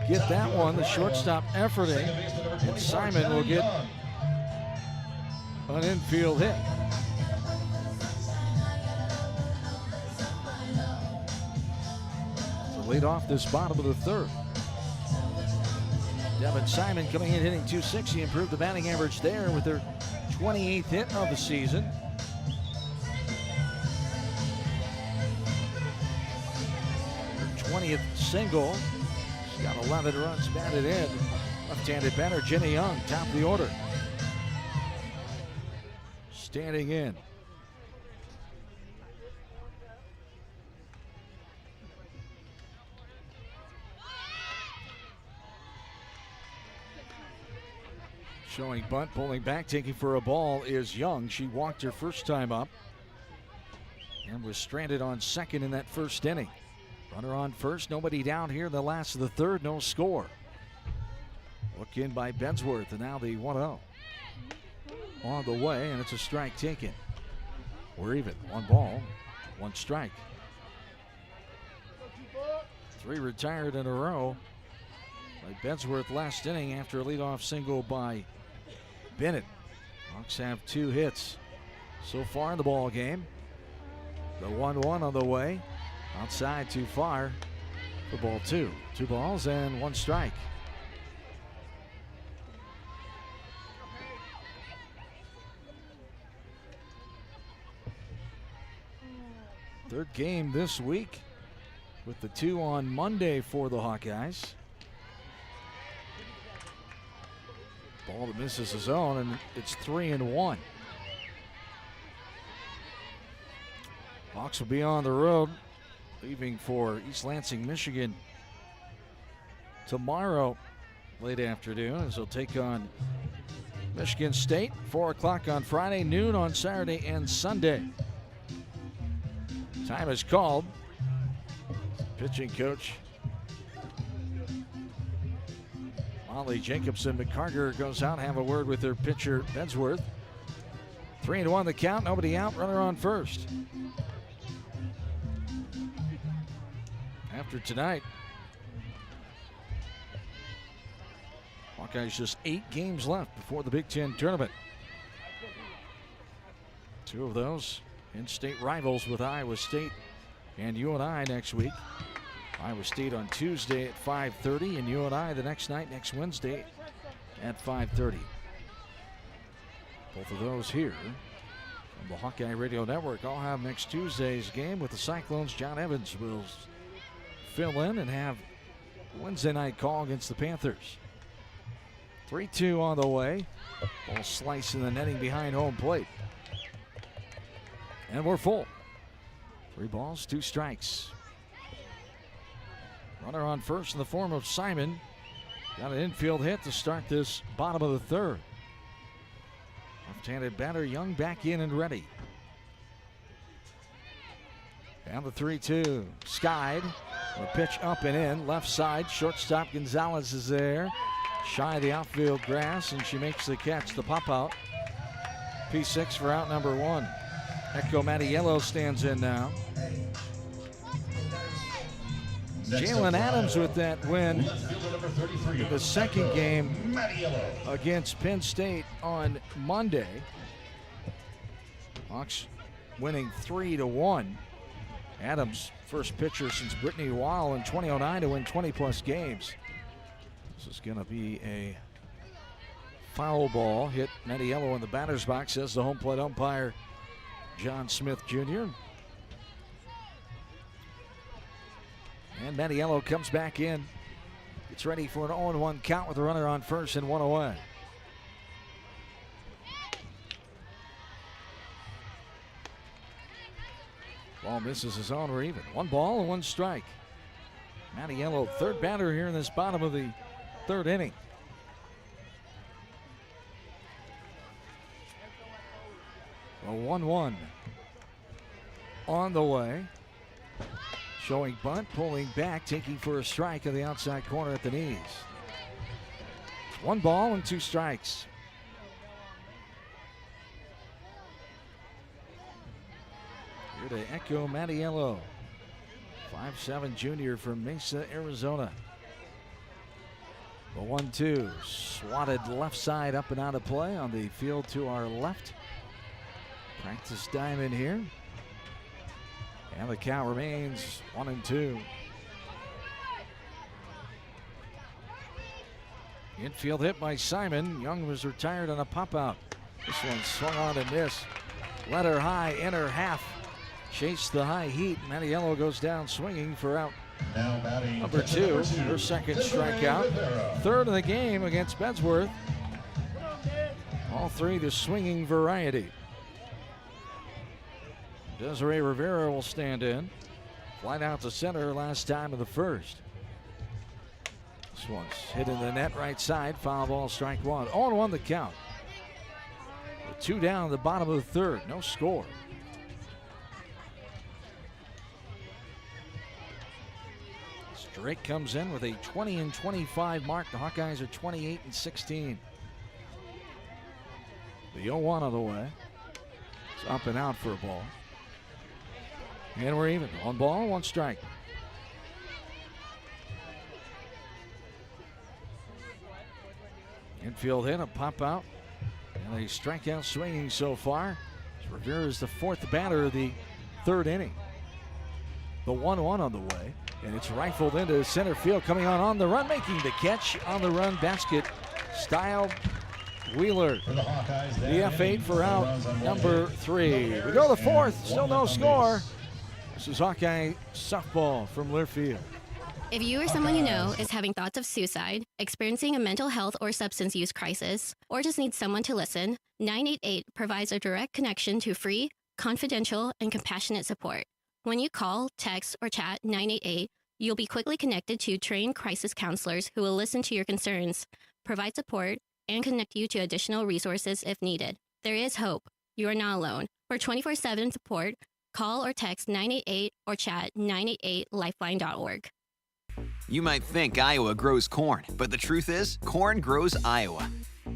get that one. The shortstop efforting, and Simon will get an infield hit. So lead off this bottom of the third. Devin Simon coming in hitting .260. Improved the batting average there with her 28th hit of the season. Her 20th single. Got 11 runs batted in. Left-handed batter Jenny Young, top of the order. Standing in. Showing bunt, pulling back, taking for a ball is Young. She walked her first time up and was stranded on second in that first inning. Runner on first, nobody down here in the last of the third, no score. Look in by Bensworth, and now the 1-0 on the way, and it's a strike taken. We're even, 1 ball, 1 strike. 3 retired in a row by Bensworth last inning after a leadoff single by Bennett. Hawks have 2 hits so far in the ball game. The 1-1 on the way. Outside too far for ball 2. 2 balls and 1 strike. Third game this week with the 2 on Monday for the Hawkeyes. Ball that misses his own, and it's 3-1. Hawks will be on the road, leaving for East Lansing, Michigan tomorrow late afternoon, as they'll take on Michigan State, 4 o'clock on Friday, noon on Saturday and Sunday. Time is called. Pitching coach Molly Jacobson McCarter goes out, have a word with their pitcher Bensworth. 3-1 the count, nobody out, runner on first. After tonight, Hawkeyes just 8 games left before the Big Ten tournament. 2 of those in-state rivals with Iowa State and UNI next week. Iowa State on Tuesday at 5:30 and UNI the next night, next Wednesday at 5:30. Both of those here from the Hawkeye Radio Network. I'll have next Tuesday's game with the Cyclones. John Evans will fill in and have Wednesday night call against the Panthers. 3-2 on the way. Ball slice in the netting behind home plate. And we're full. 3 balls, 2 strikes. Runner on first in the form of Simon. Got an infield hit to start this bottom of the third. Left-handed batter Young back in and ready. And the 3-2. Skied. The pitch up and in. Left side. Shortstop Gonzalez is there. Shy of the outfield grass, and she makes the catch. The pop out. P6 for out number 1. Echo Mattiello stands in now. Jalen Adams with that win in the second game against Penn State on Monday. Hawks winning 3-1. Adams, first pitcher since Brittany Weil in 2009 to win 20-plus games. This is going to be a foul ball. Hit Mattiello in the batter's box, says the home plate umpire John Smith Jr. And Mattiello comes back in. Gets ready for an 0-1 count with a runner on first and 1 away. Ball misses his own, we're even. 1 ball and 1 strike. Mattiello, third batter here in this bottom of the third inning. A 1-1 on the way. Showing bunt, pulling back, taking for a strike on the outside corner at the knees. 1 ball and 2 strikes. Here to Echo Mattiello, 5'7" junior from Mesa, Arizona. The 1-2, swatted left side up and out of play on the field to our left. Practice diamond here. And the count remains 1-2. Infield hit by Simon. Young was retired on a pop out. This one swung on and missed. Let her high, inner half. Chased the high heat. Mattiello goes down swinging for out number 2. Her second strikeout. Third of the game against Bensworth. All 3 the swinging variety. Desiree Rivera will stand in. Flight out to center last time of the first. This one's hit in the net right side. Foul ball, strike one. 0-1 the count. With 2 down at the bottom of the third. No score. Drake comes in with a 20-25 mark. The Hawkeyes are 28-16. The 0-1 on the way. It's up and out for a ball. And we're even. 1 ball, 1 strike. Infield hit, a pop out, and a strikeout swinging so far. Rivera is the 4th batter of the 3rd inning. The 1-1 on the way, and it's rifled into center field. Coming on the run, making the catch on the run basket. Style Wheeler. The F8 for out number 3. We go to the 4th, still no score. This is Hawkeye softball from Learfield.
If you or someone you know is having thoughts of suicide, experiencing a mental health or substance use crisis, or just needs someone to listen, 988 provides a direct connection to free, confidential, and compassionate support. When you call, text, or chat 988, you'll be quickly connected to trained crisis counselors who will listen to your concerns, provide support, and connect you to additional resources if needed. There is hope. You are not alone. For 24/7 support, call or text 988 or chat 988lifeline.org.
You might think Iowa grows corn, but the truth is, corn grows Iowa.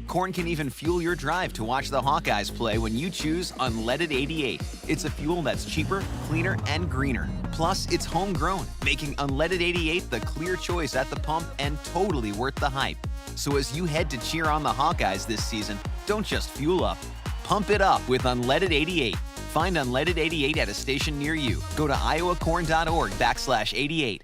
Corn can even fuel your drive to watch the Hawkeyes play when you choose Unleaded 88. It's a fuel that's cheaper, cleaner, and greener. Plus, it's homegrown, making Unleaded 88 the clear choice at the pump and totally worth the hype. So as you head to cheer on the Hawkeyes this season, don't just fuel up. Pump it up with Unleaded 88. Find Unleaded 88 at a station near you. Go to iowacorn.org/88.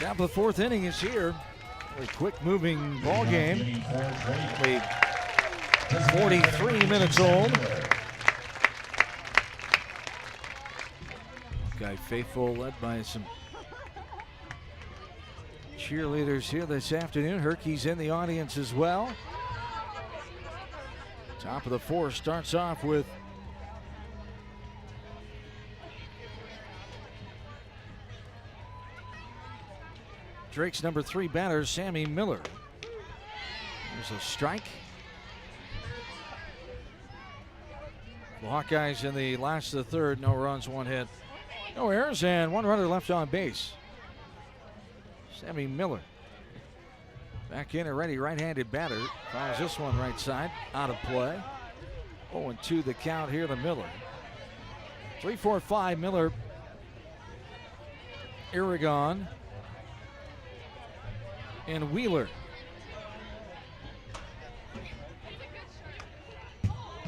Top of the 4th inning is here. A quick-moving ball game. Only 43 minutes old. Guy faithful, led by some cheerleaders here this afternoon. Hawkeyes in the audience as well. Top of the 4th starts off with Drake's number 3 batter, Sammy Miller. There's a strike. The Hawkeyes in the last of the 3rd, no runs, 1 hit, no errors, and 1 runner left on base. Sammy Miller back in, a ready right-handed batter. Fires this one right side, out of play. 0-2 the count here to Miller. 3-4-5, Miller, Aragon, and Wheeler.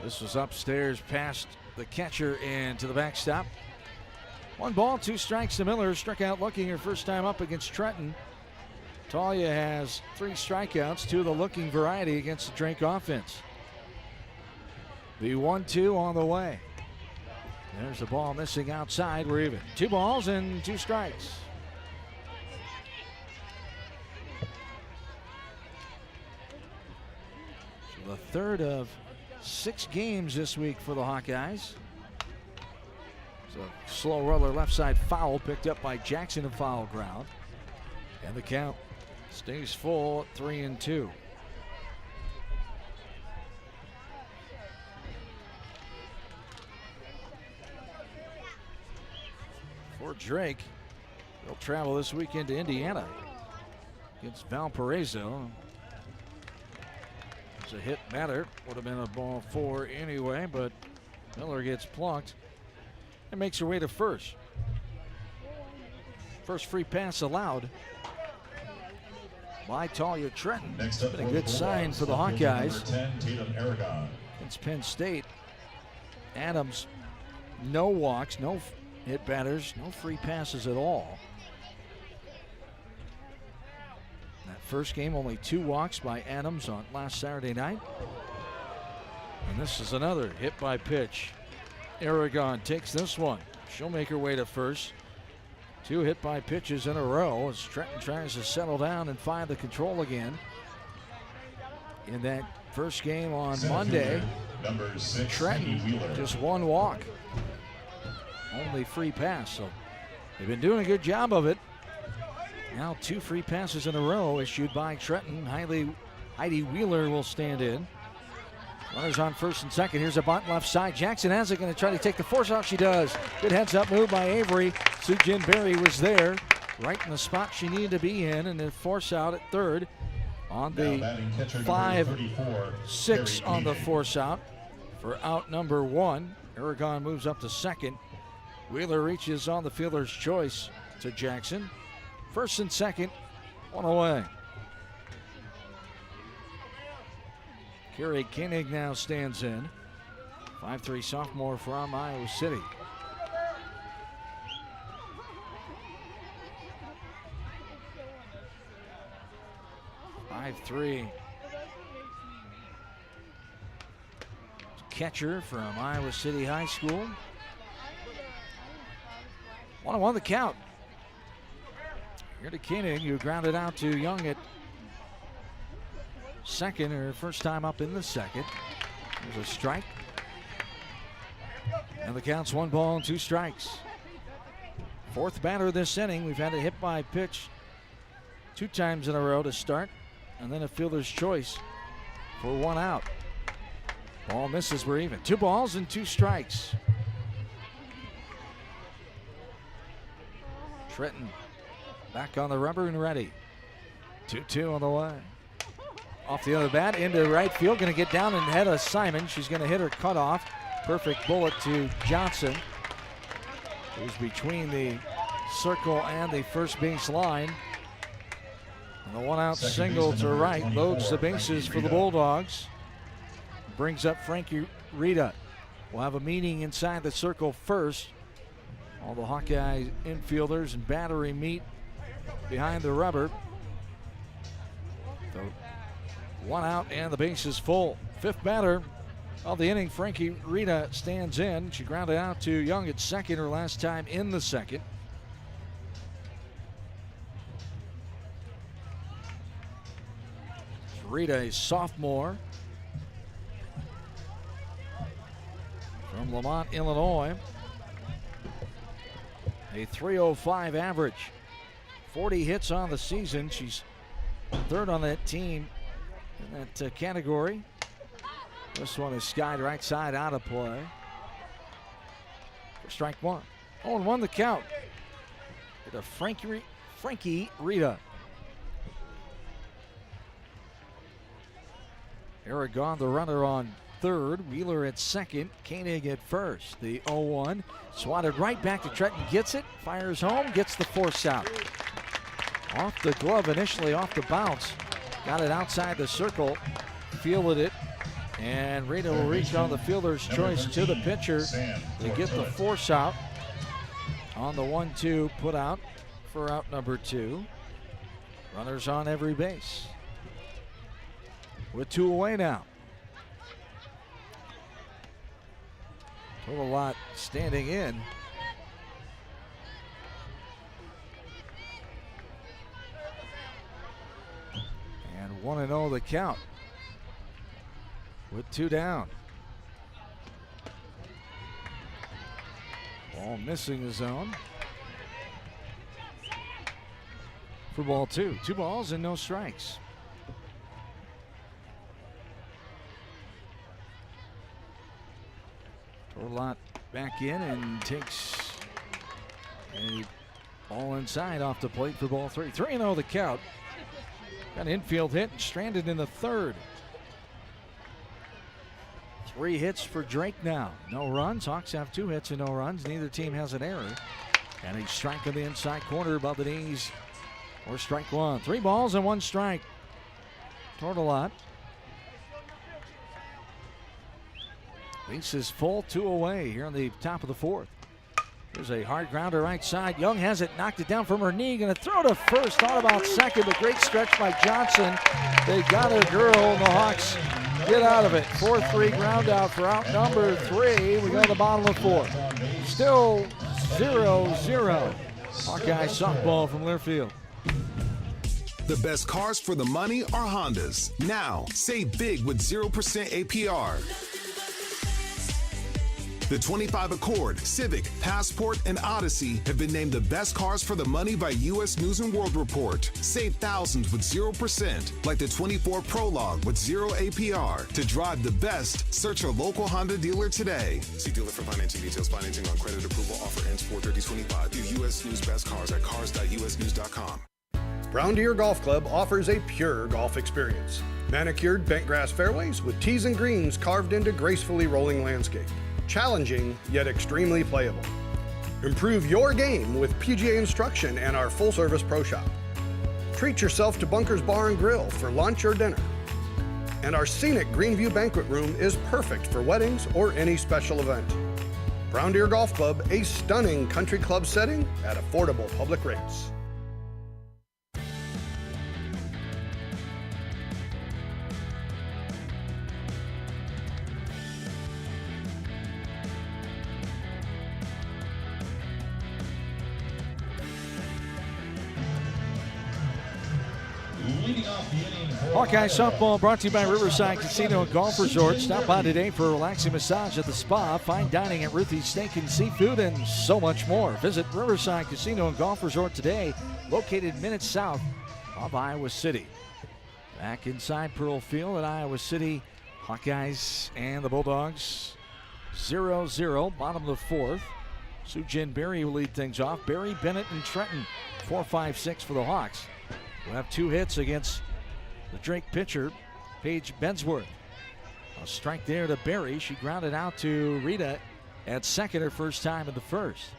This was upstairs past the catcher and to the backstop. 1 ball, 2 strikes to Miller. Struck out looking her first time up against Trenton. Talia has 3 strikeouts, 2 of the looking variety against the Drake offense. The 1-2 on the way. There's the ball missing outside. We're even. 2 balls and 2 strikes. The 3rd of 6 games this week for the Hawkeyes. It's a slow roller left side foul picked up by Jackson in foul ground. And the count stays full at 3-2. For Drake, they'll travel this weekend to Indiana against Valparaiso. It's a hit batter. Would have been a ball 4 anyway, but Miller gets plucked and makes her way to first. First free pass allowed by Talia Trenton. It's been a good sign for the Hawkeyes. Against Penn State. Adams, no walks, no hit batters, no free passes at all. That first game, only 2 walks by Adams on last Saturday night. And this is another hit by pitch. Aragon takes this one. She'll make her way to first. 2 hit by pitches in a row as Trenton tries to settle down and find the control again. In that first game on Monday, Trenton just 1 walk. Only free pass, so they've been doing a good job of it. Now 2 free passes in a row issued by Trenton. Heidi Wheeler will stand in. Runners on first and second. Here's a bunt left side. Jackson has it, going to try to take the force out. She does. Good heads-up move by Avery. Sujin Berry was there, right in the spot she needed to be in, and then force out at third on the 5-6 on the force out for out number 1. Aragon moves up to second. Wheeler reaches on the fielder's choice to Jackson. First and second, 1 away. Carrie Koenig now stands in. 5'3" sophomore from Iowa City. Catcher from Iowa City High School. 1-1 the count. Here to Koenig, who grounded out to Young at second, her first time up in the second. There's a strike. And the count's 1 ball and 2 strikes. 4th batter this inning. We've had a hit by pitch 2 times in a row to start, and then a fielder's choice for 1 out. Ball misses, we're even. 2 balls and 2 strikes. Trenton back on the rubber and ready. 2-2 on the way. Off the other bat into right field, going to get down and head of Simon. She's going to hit her cutoff. Perfect bullet to Johnson, who's between the circle and the first base line. And the 1-out single to right loads the bases for the Bulldogs. Brings up Frankie Rita. We'll have a meeting inside the circle first. All the Hawkeye infielders and battery meet behind the rubber. So 1 out and the base is full. 5th batter of the inning, Frankie Rita stands in. She grounded out to Young at second her last time in the second. Rita, a sophomore from Lamont, Illinois. A .305 average. 40 hits on the season. She's 3rd on that team in that category. This one is skied right side out of play. For strike 1. 0-1 the count. To Frankie Rita. Aragon, the runner, on third. Wheeler at second. Koenig at first. The 0-1. Swatted right back to Trenton. Gets it. Fires home. Gets the force out. Off the glove initially, off the bounce. Got it outside the circle. Fielded it. And Rita will reach on the fielder's choice to the pitcher to get the force out on the 1-2 put out for out number 2. Runners on every base. With 2 away now. Total lot standing in. And 1-0 the count. With 2 down. Ball missing the zone. For ball 2. 2 balls and no strikes. Torlott back in and takes a ball inside off the plate for ball 3. 3-0 the count. Got an infield hit and stranded in the 3rd. 3 hits for Drake now. No runs. Hawks have 2 hits and no runs. Neither team has an error. And a strike on the inside corner above the knees or strike 1. 3 balls and 1 strike. Tortolot. Base is full, 2 away here on the top of the 4th. There's a hard grounder right side. Young has it, knocked it down from her knee. Going to throw to first. Thought about second, but great stretch by Johnson. They got her girl, and the Hawks get out of it. 4-3 ground out for out number 3. We go to the bottom of 4. Still 0-0. Hawkeye softball from Learfield.
The best cars for the money are Hondas. Now, save big with 0% APR. The 25 Accord, Civic, Passport, and Odyssey have been named the best cars for the money by U.S. News & World Report. Save thousands with 0%, like the 24 Prologue with 0 APR. To drive the best, search a local Honda dealer today.
See dealer for financing details. Financing on credit approval offer ends 4/30/25. View U.S. News Best Cars at cars.usnews.com.
Brown Deer Golf Club offers a pure golf experience. Manicured bentgrass fairways with tees and greens carved into gracefully rolling landscape. Challenging, yet extremely playable. Improve your game with PGA instruction and our full-service pro shop. Treat yourself to Bunker's Bar and Grill for lunch or dinner. And our scenic Greenview Banquet Room is perfect for weddings or any special event. Brown Deer Golf Club, a stunning country club setting at affordable public rates.
Hawkeye softball brought to you by Riverside Casino and Golf Resort. Stop by today for a relaxing massage at the spa, fine dining at Ruthie's Steak and Seafood, and so much more. Visit Riverside Casino and Golf Resort today, located minutes south of Iowa City. Back inside Pearl Field at Iowa City, Hawkeyes and the Bulldogs 0-0, bottom of the 4th. Sujin Berry will lead things off. Berry, Bennett, and Trenton 4-5-6 for the Hawks. We'll have 2 hits against the Drake pitcher, Paige Bensworth. A strike there to Berry. She grounded out to Rita at second, her first time in the first.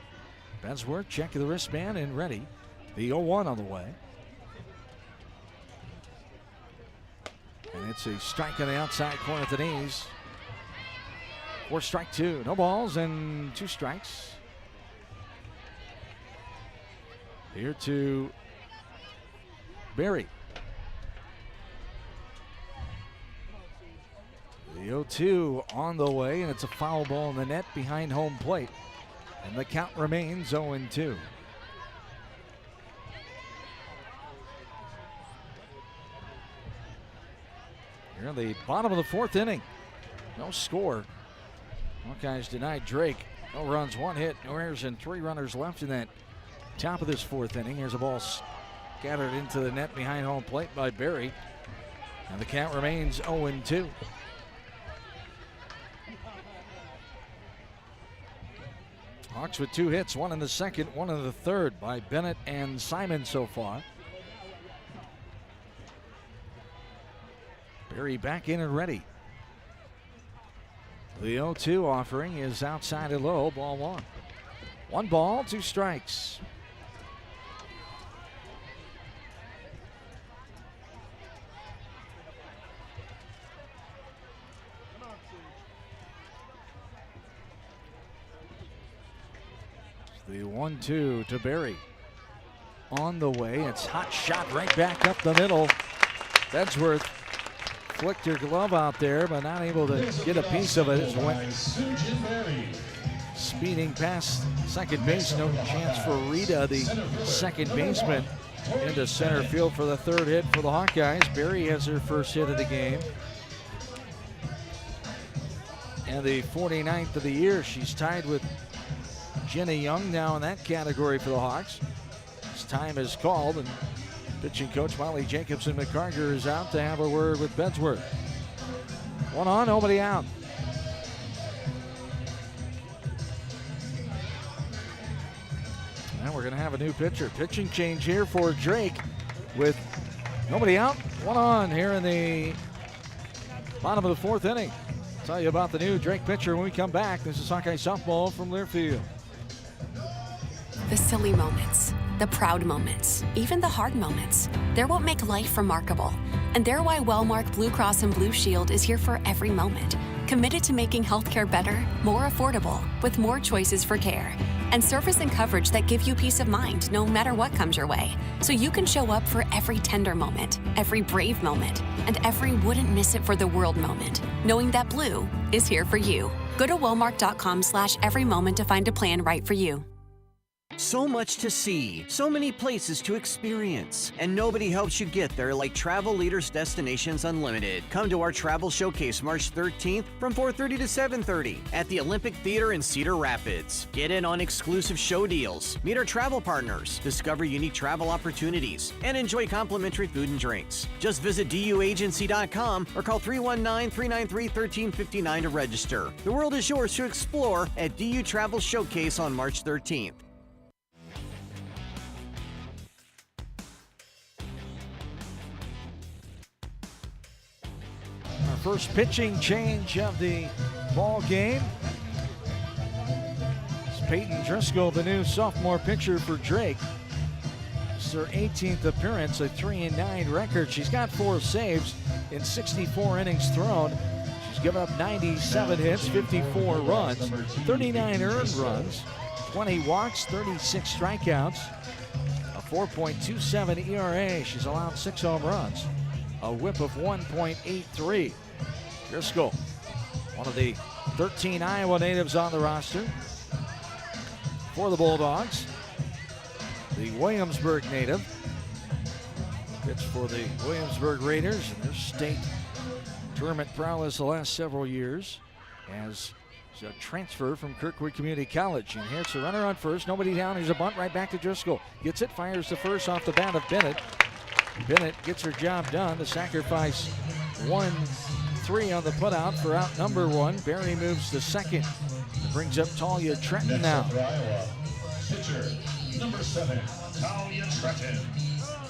Bensworth checking the wristband and ready. The 0-1 on the way. And it's a strike on the outside corner at the knees. 4 strike 2. No balls and 2 strikes. Here to Berry. The 0-2 on the way, and it's a foul ball in the net behind home plate. And the count remains 0-2. Here in the bottom of the 4th inning. No score. Hawkeyes denied Drake. No runs, 1 hit, no errors, and 3 runners left in that top of this 4th inning. Here's a ball scattered into the net behind home plate by Berry. And the count remains 0-2. Hawks with 2 hits, 1 in the second, 1 in the third by Bennett and Simon so far. Berry back in and ready. The 0-2 offering is outside and low, ball 1. 1 ball, 2 strikes. The 1-2 to Berry. On the way, it's hot shot right back up the middle. Bedsworth flicked her glove out there, but not able to get a piece of it. It went speeding past second base. No chance for Rita, the second baseman, into center field for the 3rd hit for the Hawkeyes. Berry has her first hit of the game. And the 49th of the year. She's tied with Jenna Young now in that category for the Hawks. This time is called, and pitching coach Molly Jacobson McCarter is out to have a word with Bedsworth. 1 on, nobody out. And we're going to have a new pitcher. Pitching change here for Drake with nobody out. 1 on here in the bottom of the 4th inning. I'll tell you about the new Drake pitcher when we come back. This is Hawkeye softball from Learfield.
The silly moments, the proud moments, even the hard moments. They're what make life remarkable. And they're why Wellmark Blue Cross and Blue Shield is here for every moment. Committed to making healthcare better, more affordable, with more choices for care. and surface and coverage that give you peace of mind no matter what comes your way. So you can show up for every tender moment, every brave moment, and every wouldn't miss it for the world moment, knowing that Blue is here for you. Go to Walmart.com/everymoment to find a plan right for you.
So much to see, so many places to experience, and nobody helps you get there like Travel Leaders Destinations Unlimited. Come to our travel showcase March 13th from 4:30 to 7:30 at the Olympic Theater in Cedar Rapids. Get in on exclusive show deals, meet our travel partners, discover unique travel opportunities, and enjoy complimentary food and drinks. Just visit duagency.com or call 319-393-1359 to register. The world is yours to explore at DU Travel Showcase on March 13th.
Our first pitching change of the ball game. It's Peyton Driscoll, the new sophomore pitcher for Drake. It's her 18th appearance, a 3-9 record. She's got 4 saves in 64 innings thrown. She's given up 97 hits, 54 runs, 39 earned runs, 20 walks, 36 strikeouts, a 4.27 ERA. She's allowed 6 home runs, a whip of 1.83. Driscoll, one of the 13 Iowa natives on the roster for the Bulldogs. The Williamsburg native pitched for the Williamsburg Raiders in their state tournament prowess the last several years as a transfer from Kirkwood Community College. And here's a runner on first, nobody down. Here's a bunt right back to Driscoll. Gets it, fires to first off the bat of Bennett. Bennett gets her job done. The sacrifice 1-3 on the putout for out number 1. Barry moves to second. Brings up Talia Trenton now.
Pitcher, number 7, Talia Trenton.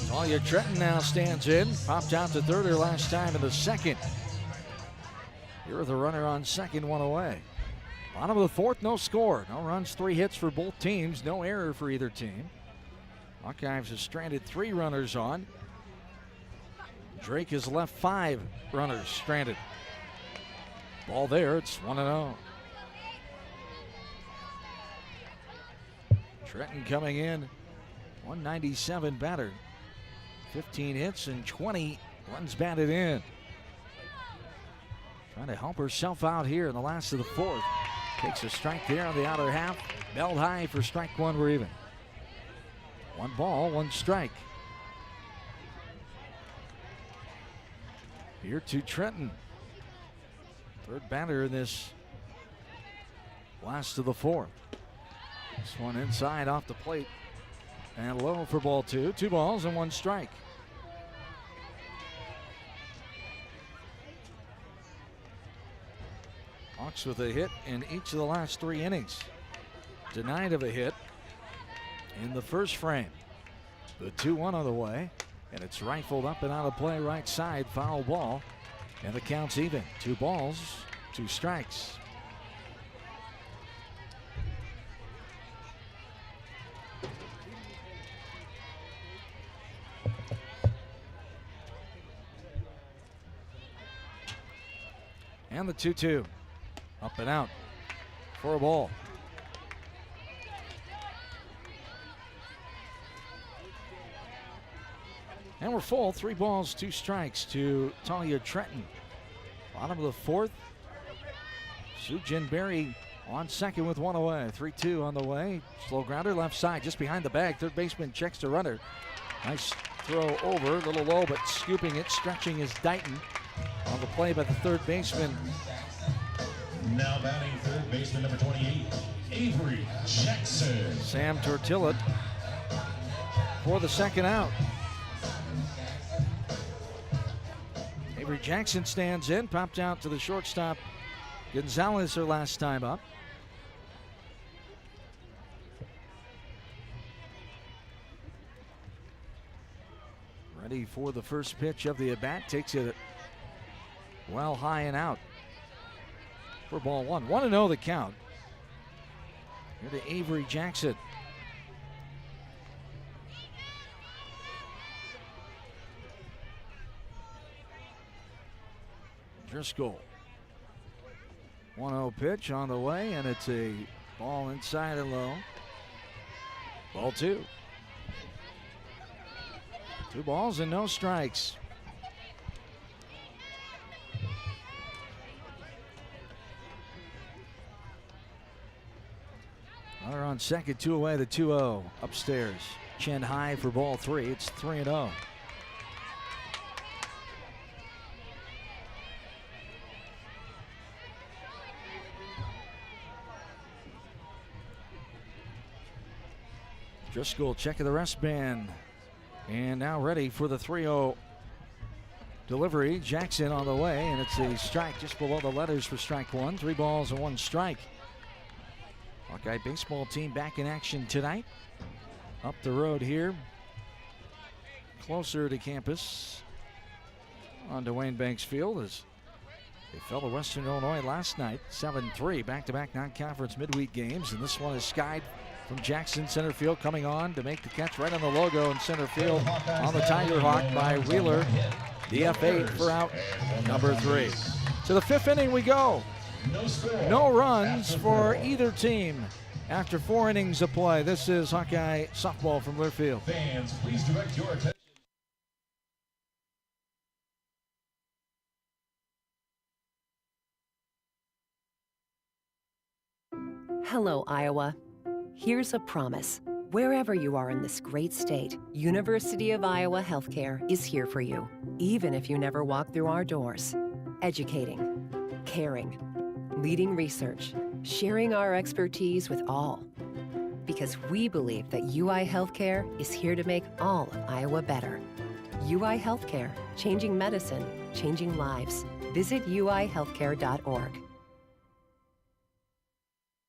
Talia Trenton now stands in. Popped out to third her last time in the second. Here with a runner on second, 1 away. Bottom of the fourth, no score. No runs, 3 hits for both teams. No error for either team. Hawkeyes has stranded 3 runners on. Drake has left 5 runners stranded. Ball there, it's 1-0. Trenton coming in, 197 batter. 15 hits and 20 runs batted in. Trying to help herself out here in the last of the fourth. Takes a strike there on the outer half. Belled high for strike 1, we're even. 1 ball, 1 strike. Here to Trenton. Third batter in this last of the fourth. This one inside off the plate and low for ball 2. 2 balls and 1 strike. Hawks with a hit in each of the last 3 innings. Denied of a hit in the first frame. The 2-1 on the way, and it's rifled up and out of play right side. Foul ball, and the count's even. 2 balls, 2 strikes. And the 2-2. Up and out for a ball. And we're full. 3 balls, 2 strikes to Talia Trenton. Bottom of the fourth. Sujin Berry on second with 1 away. 3-2 on the way. Slow grounder left side just behind the bag. Third baseman checks the runner. Nice throw over. A little low, but scooping it. Stretching is Dighton on the play by the third baseman.
Now batting third baseman number 28, Avery Jackson.
Sam Tortilla for the second out. Avery Jackson stands in, popped out to the shortstop. Gonzalez her last time up. Ready for the first pitch of the at-bat. Takes it well high and out for ball 1. 1-0 the count. Here to Avery Jackson. Driscoll. 1-0 pitch on the way, and it's a ball inside and low. Ball 2. 2 balls and no strikes. Runner on second, 2 away, the 2-0 upstairs. Chin high for ball 3. It's 3-0. Driscoll checking the rest band. And now ready for the 3-0 delivery. Jackson on the way, and it's a strike just below the letters for strike 1. 3 balls and 1 strike. Hawkeye baseball team back in action tonight. Up the road here, closer to campus on Wayne Banks Field as they fell to Western Illinois last night, 7-3, back-to-back non-conference midweek games, and this one is skied from Jackson center field, coming on to make the catch right on the logo in center field on the Tiger Hawk by Wheeler. The F8 for out number 3. To the 5th inning we go. No runs for either team after 4 innings of play. This is Hawkeye softball from Learfield.
Fans, please direct your attention.
Hello, Iowa. Here's a promise. Wherever you are in this great state, University of Iowa Healthcare is here for you, even if you never walk through our doors. Educating, caring, leading research, sharing our expertise with all. Because we believe that UI Healthcare is here to make all of Iowa better. UI Healthcare, changing medicine, changing lives. Visit uihealthcare.org.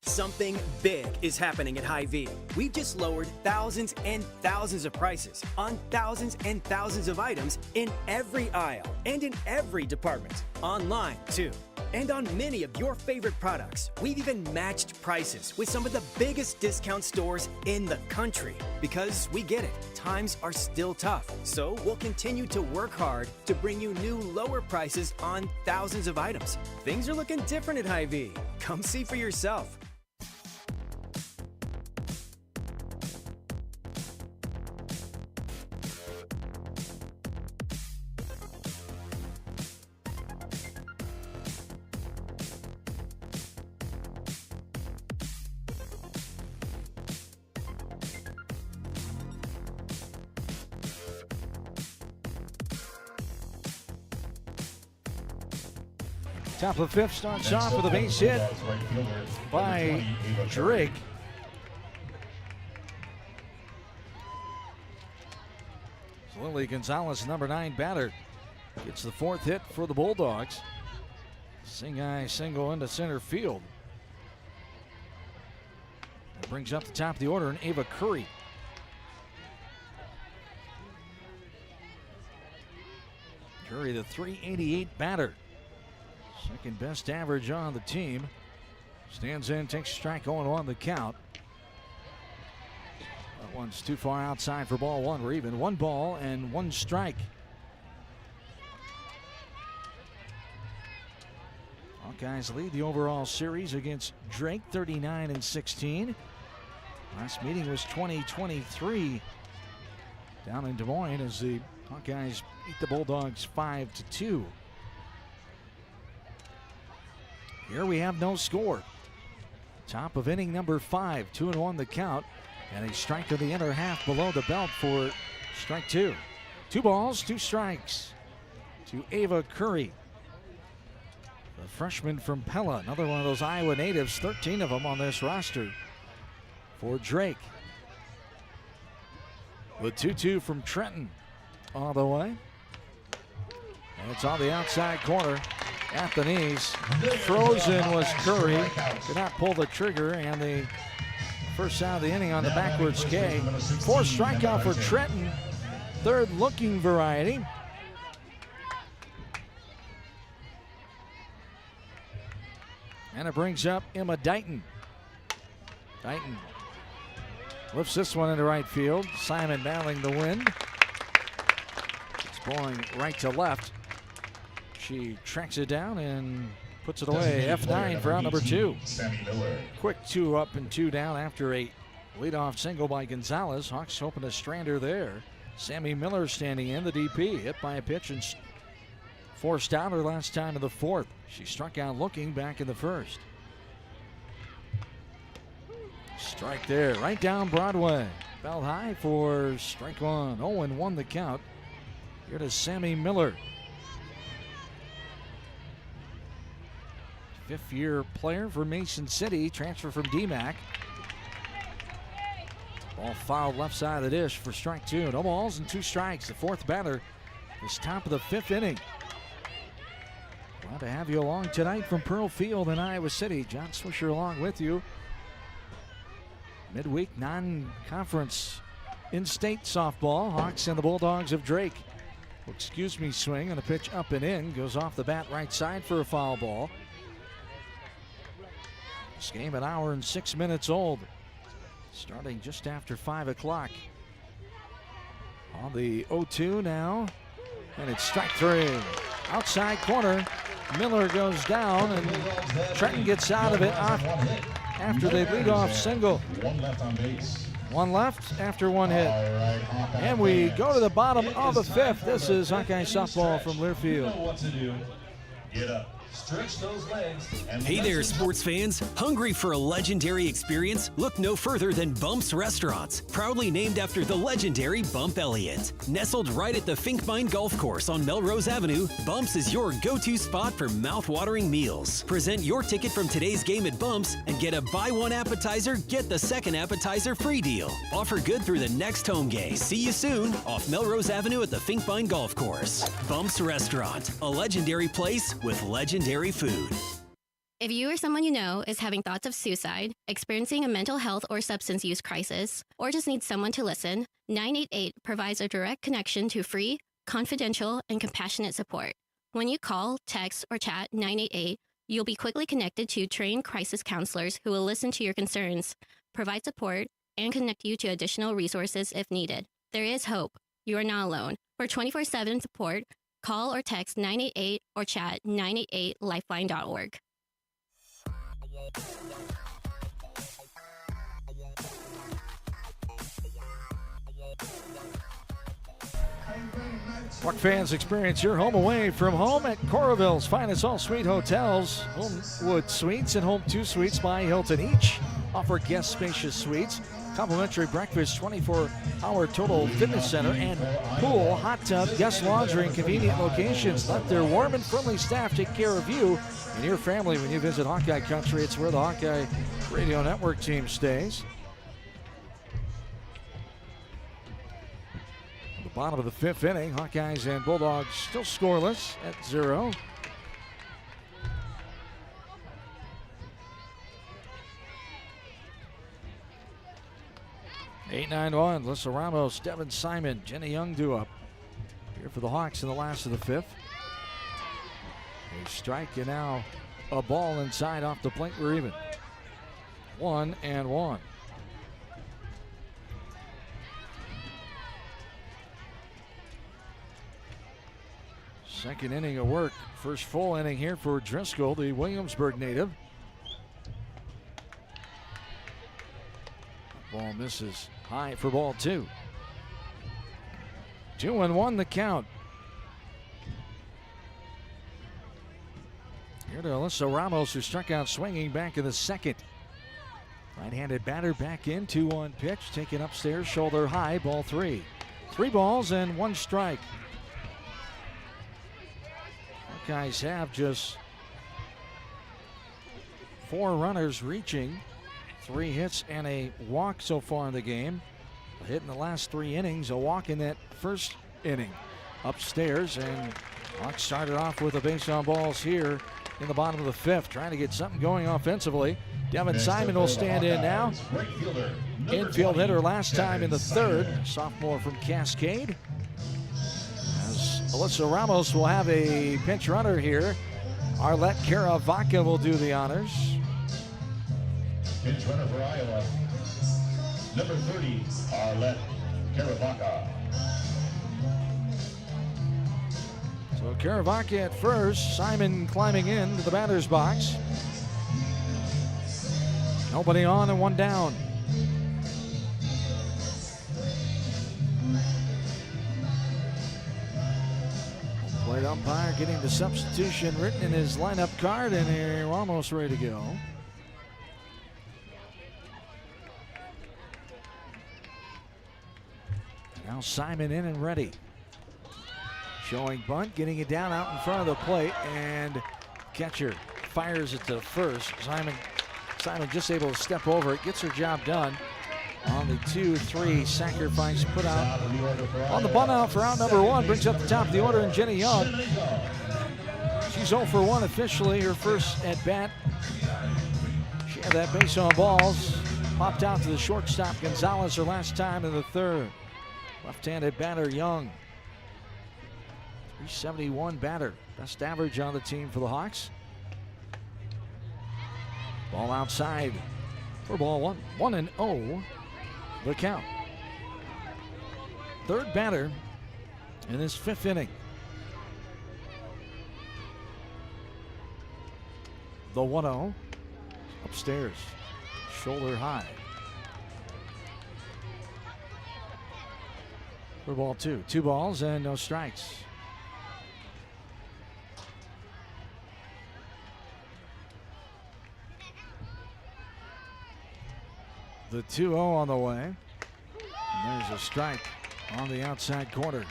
Something big is happening at Hy-Vee. We've just lowered thousands and thousands of prices on thousands and thousands of items in every aisle and in every department. Online, too. And on many of your favorite products, we've even matched prices with some of the biggest discount stores in the country. Because we get it, times are still tough. So we'll continue to work hard to bring you new lower prices on thousands of items. Things are looking different at Hy-Vee. Come see for yourself.
Top of 5th starts off with a base hit by Drake. Lily Gonzalez, number 9 batter, gets the 4th hit for the Bulldogs. Singai single into center field. That brings up the top of the order in Ava Curry. Curry, the .388 batter. Second best average on the team. Stands in, takes a strike, 0-1 the count. That one's too far outside for ball 1. We're even. 1 ball and 1 strike. Hawkeyes lead the overall series against Drake, 39-16. Last meeting was 20-23 down in Des Moines as the Hawkeyes beat the Bulldogs 5-2. Here we have no score. Top of inning number 5, 2-1 the count, and a strike to the inner half below the belt for strike 2. 2 balls, 2 strikes to Ava Curry, the freshman from Pella, another one of those Iowa natives, 13 of them on this roster for Drake. The 2-2 from Trenton all the way. And it's on the outside corner. At the knees. Frozen was Curry. Did not pull the trigger, and the first out of the inning on the backwards K. 4th strikeout for Trenton. 3rd looking variety. And it brings up Emma Dighton. Dighton lifts this one into right field. Simon battling the wind. It's blowing right to left. She tracks it down and puts it away. F9 for out number 2. Quick 2 up and 2 down after a Leadoff single by Gonzalez. Hawks hoping a strander there. Sammy Miller standing in, the DP, hit by a pitch and forced out her last time in the fourth. She struck out looking back in the first. Strike there, right down Broadway. Fell high for strike one. 0-1 the count. Here to Sammy Miller. Fifth-year player for Mason City, transfer from DMAC. Ball fouled left side of the dish for strike two. No balls and 2 strikes. The fourth batter is top of the 5th inning. Glad to have you along tonight from Pearl Field in Iowa City. John Swisher along with you. Midweek non-conference in-state softball. Hawks and the Bulldogs of Drake. Excuse me, swing on a pitch up and in. Goes off the bat right side for a foul ball. This game an hour and 6 minutes old. Starting just after 5 o'clock. On the 0-2 now. And it's strike 3. Outside corner. Miller goes down and Trenton gets out of it after they lead off single.
1 left on base.
1 left after 1 hit. And we go to the bottom of the 5th. This is Hawkeye softball from Learfield.
You know what to do. Get up. Stretch those legs.
Hey there, sports fans. Hungry for a legendary experience? Look no further than Bumps Restaurants, proudly named after the legendary Bump Elliott. Nestled right at the Finkmine Golf Course on Melrose Avenue, Bumps is your go-to spot for mouth-watering meals. Present your ticket from today's game at Bumps and get a buy one appetizer, get the second appetizer free deal. Offer good through the next home game. See you soon off Melrose Avenue at the Finkmine Golf Course. Bumps Restaurant, a legendary place with legendary food.
If you or someone you know is having thoughts of suicide, experiencing a mental health or substance use crisis, or just needs someone to listen, 988 provides a direct connection to free, confidential, and compassionate support. When you call, text, or chat 988, you'll be quickly connected to trained crisis counselors who will listen to your concerns, provide support, and connect you to additional resources if needed. There is hope. You are not alone. For 24/7 support, call or text 988 or chat 988lifeline.org.
Hawk fans, experience your home away from home at Coralville's finest all-suite hotels. Homewood Suites and Home 2 Suites by Hilton each offer guest spacious suites, complimentary breakfast, 24-hour total fitness center, and pool, hot tub, guest laundry, and convenient locations. Let their warm and friendly staff take care of you and your family when you visit Hawkeye Country. It's where the Hawkeye Radio Network team stays. At the bottom of the 5th inning, Hawkeyes and Bulldogs still scoreless at 0. Eight, 9-1. Lissa Ramos, Devin Simon, Jenny Young do up. Here for the Hawks in the last of the 5th. A strike and now a ball inside off the plate. We're even. 1-1. Second inning of work. First full inning here for Driscoll, the Williamsburg native. Ball misses high for ball 2. 2-1 the count. Here to Alyssa Ramos, who struck out swinging back in the 2nd. Right-handed batter back in, 2-1 pitch, taken upstairs, shoulder high, ball 3. 3 balls and 1 strike. Hawkeyes have just 4 runners reaching. 3 hits and a walk so far in the game. A hit in the last 3 innings, a walk in that first inning. Upstairs, and Hawks started off with a base on balls here in the bottom of the 5th, trying to get something going offensively. Devin Simon will stand in now. Infield hitter last time in the 3rd, sophomore from Cascade. As Alyssa Ramos will have a pinch runner here. Arlette Caravaca will do the honors.
Pinch runner for Iowa, number 30, Arlette Caravaca.
So Caravaca at first, Simon climbing into the batter's box. Nobody on and 1 down. The umpire getting the substitution written in his lineup card, and they're almost ready to go. Now Simon in and ready. Showing bunt, getting it down out in front of the plate, and catcher fires it to first. Simon just able to step over it, gets her job done on the 2-3 sacrifice put out on the bunt out for out number 1. Brings up the top of the order, and Jenny Young. She's 0 for 1 officially, her first at bat. She had that base on balls. Popped out to the shortstop Gonzalez her last time in the third. Left-handed batter Young. 371 batter. Best average on the team for the Hawks. Ball outside for ball 1. 1-0 the count. Third batter in this 5th inning. The 1-0 upstairs, shoulder high. For ball 2. 2 balls and no strikes. The 2-0 on the way. And there's a strike on the outside corner.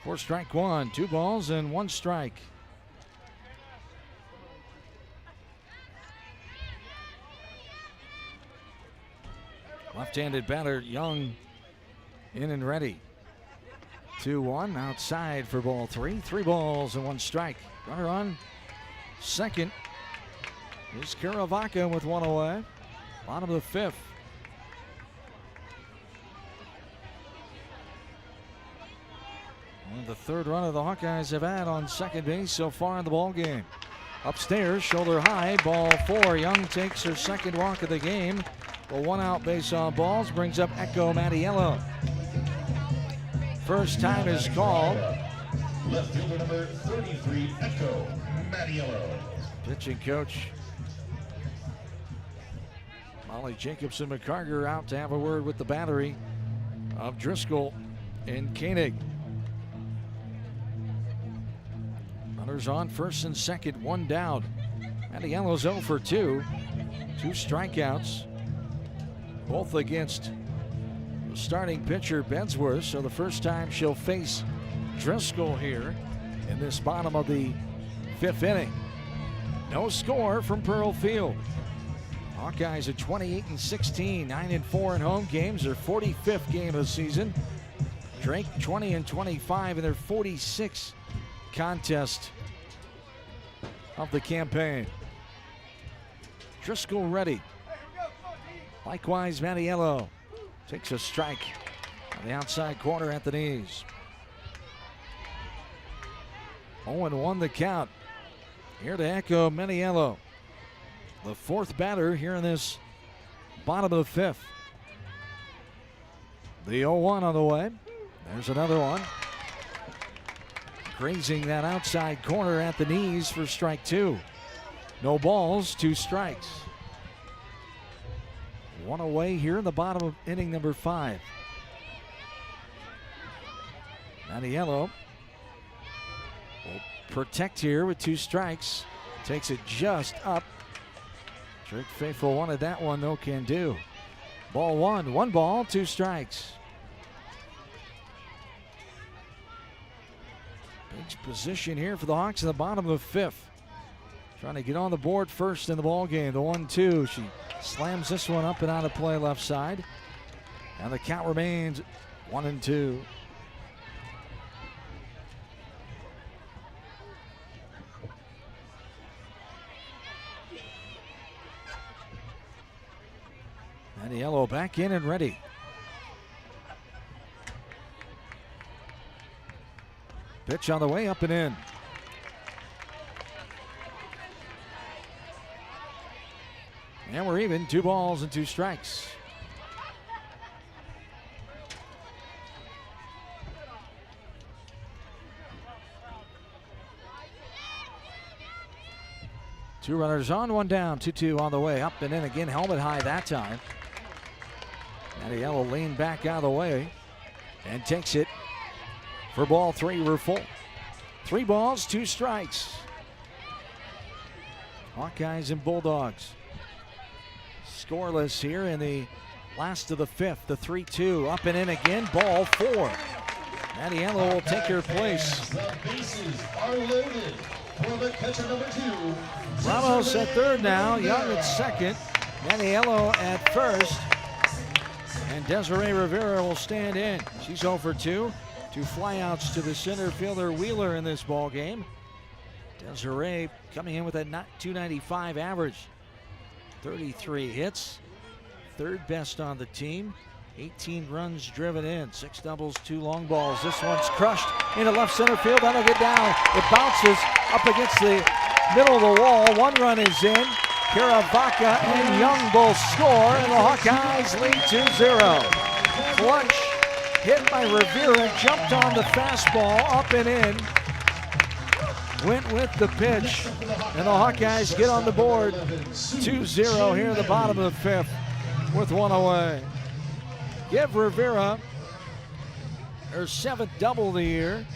4 strike 1. 2 balls and 1 strike. Left-handed batter Young in and ready. 2-1 outside for ball 3. 3 balls and 1 strike. Runner on second is Caravaca with 1 away. Bottom of the 5th. And the 3rd run of the Hawkeyes have had on second base so far in the ball game. Upstairs, shoulder high, ball 4. Young takes her 2nd walk of the game. The 1 out base on balls brings up Echo Mattiello. First time is called.
Left fielder number 33, Echo Mattiello.
Pitching coach Molly Jacobson McCarger out to have a word with the battery of Driscoll and Koenig. Runners on first and second, 1 down. Mattiello's 0 for 2. 2 strikeouts, both against the starting pitcher Bedsworth. So the first time she'll face Driscoll here in this bottom of the 5th inning. No score from Pearl Field. Hawkeyes at 28-16, 9-4 in home games, their 45th game of the season. Drake 20-25 in their 46th contest of the campaign. Driscoll ready. Likewise, Mattiello takes a strike on the outside corner at the knees. 0-1 the count. Here to echo Mattiello, the 4th batter here in this bottom of the 5th. The 0-1 on the way. There's another one. Grazing that outside corner at the knees for strike 2. No balls, 2 strikes. 1 away here in the bottom of inning number 5. Mattiello will protect here with 2 strikes. Takes it just up. Drake Faithful wanted that one, no can do. Ball 1, 1 ball, 2 strikes. Big position here for the Hawks in the bottom of the 5th. Trying to get on the board first in the ball game. The 1-2. She slams this one up and out of play left side. And the count remains 1-2. Mattiello back in and ready. Pitch on the way, up and in. And we're even, 2 balls and 2 strikes. Two runners on, 1 down, 2-2 on the way, up and in again, helmet high that time. Mattiello leaned back out of the way. and takes it for ball 3. We're full. 3 balls, 2 strikes. Hawkeyes and Bulldogs scoreless here in the last of the 5th. The 3-2 up and in again. Ball 4. Mattiello will take her place.
The bases are loaded for the catcher number 2.
Ramos at third now. Young at second. Mattiello at first. And Desiree Rivera will stand in. She's 0 for 2. 2 flyouts to the center fielder Wheeler in this ball game. Desiree coming in with a .295 average. 33 hits. 3rd best on the team. 18 runs driven in. 6 doubles, 2 long balls. This one's crushed into left center field. That'll get down. It bounces up against the middle of the wall. 1 run is in. Caravaca and Young both score, and the Hawkeyes lead 2-0. Clutch hit by Rivera, jumped on the fastball, up and in. Went with the pitch, and the Hawkeyes get on the board. 2-0 here at the bottom of the 5th with 1 away. Give Rivera her 7th double of the year,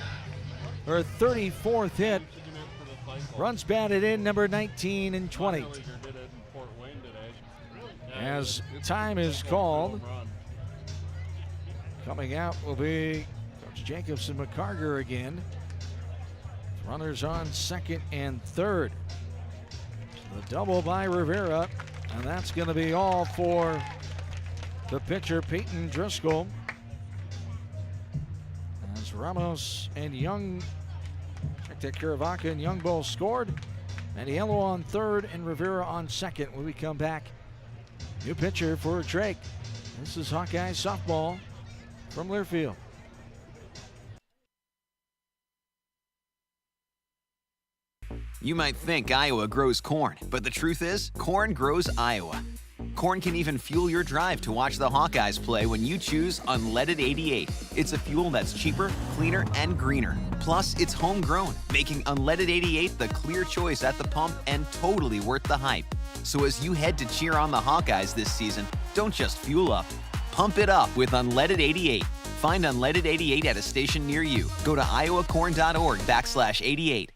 her 34th hit. Runs batted in, number 19 and 20. As time is called, coming out will be Coach Jacobson McCarger again. Runners on 2nd and 3rd. The double by Rivera, and that's going to be all for the pitcher, Peyton Driscoll. As Ramos and Young, check that Caravaca and Young both scored. Mattiello on 3rd and Rivera on 2nd. When we come back, new pitcher for Drake. This is Hawkeye softball from Learfield.
You might think Iowa grows corn, but the truth is, corn grows Iowa. Corn can even fuel your drive to watch the Hawkeyes play when you choose Unleaded 88. It's a fuel that's cheaper, cleaner, and greener. Plus, it's homegrown, making Unleaded 88 the clear choice at the pump and totally worth the hype. So as you head to cheer on the Hawkeyes this season, don't just fuel up. Pump it up with Unleaded 88. Find Unleaded 88 at a station near you. Go to iowacorn.org/88.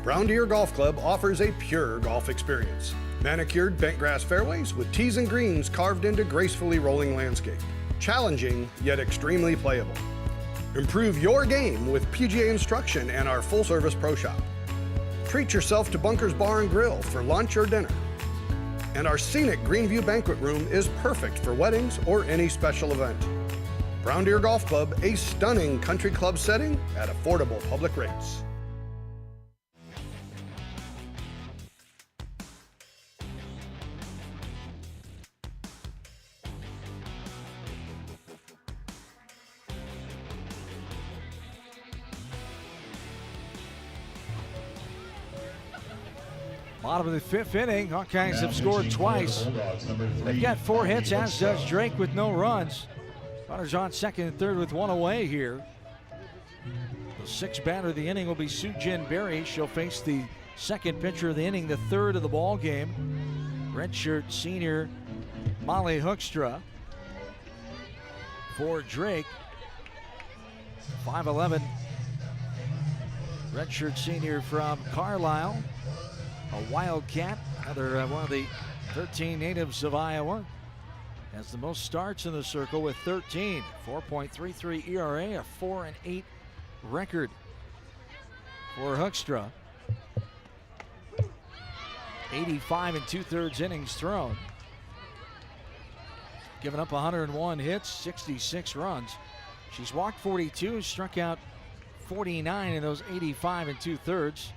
Brown Deer Golf Club offers a pure golf experience. Manicured bent grass fairways with tees and greens carved into gracefully rolling landscape. Challenging, yet extremely playable. Improve your game with PGA instruction and our full-service pro shop. Treat yourself to Bunker's Bar and Grill for lunch or dinner. And our scenic Greenview Banquet Room is perfect for weddings or any special event. Brown Deer Golf Club, a stunning country club setting at affordable public rates.
Bottom of the 5th inning, Hawkeyes have scored twice. They've got 4 hits, as does Drake with no runs. Runners on 2nd and 3rd with 1 away here. The 6th batter of the inning will be Sujin Berry. She'll face the 2nd pitcher of the inning, the 3rd of the ball game. Redshirt senior Molly Hoekstra. For Drake, 5'11", redshirt senior from Carlisle. A Wildcat, another one of the 13 natives of Iowa. Has the most starts in the circle with 13. 4.33 ERA, a 4-8 record for Hoekstra. 85 2/3 innings thrown. Giving up 101 hits, 66 runs. She's walked 42, struck out 49 in those 85 2/3.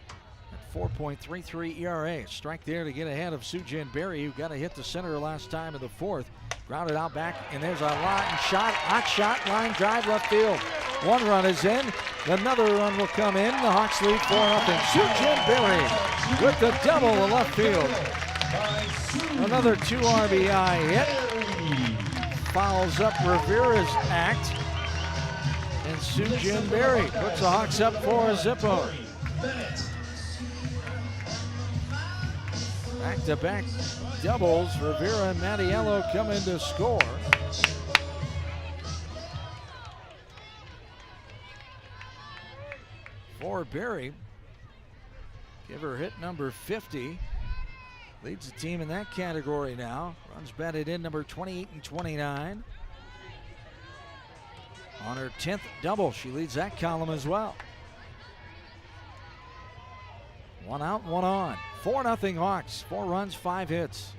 4.33 ERA. Strike there to get ahead of Sujin Berry, who got a hit to center last time in the 4th. Grounded out back, and there's a line shot, hot shot, line drive left field. 1 run is in. Another run will come in. The Hawks lead 4-0. Sujin Berry with the double to left field. Another 2 RBI hit. Fouls up Rivera's act. And Sujin Berry puts the Hawks up 4-0. Back-to-back doubles. Rivera and Mattiello come in to score. for Berry. Give her hit number 50. Leads the team in that category now. Runs batted in number 28 and 29. On her 10th double, she leads that column as well. 1 out, 1 on. 4-0 Hawks. 4 runs, 5 hits.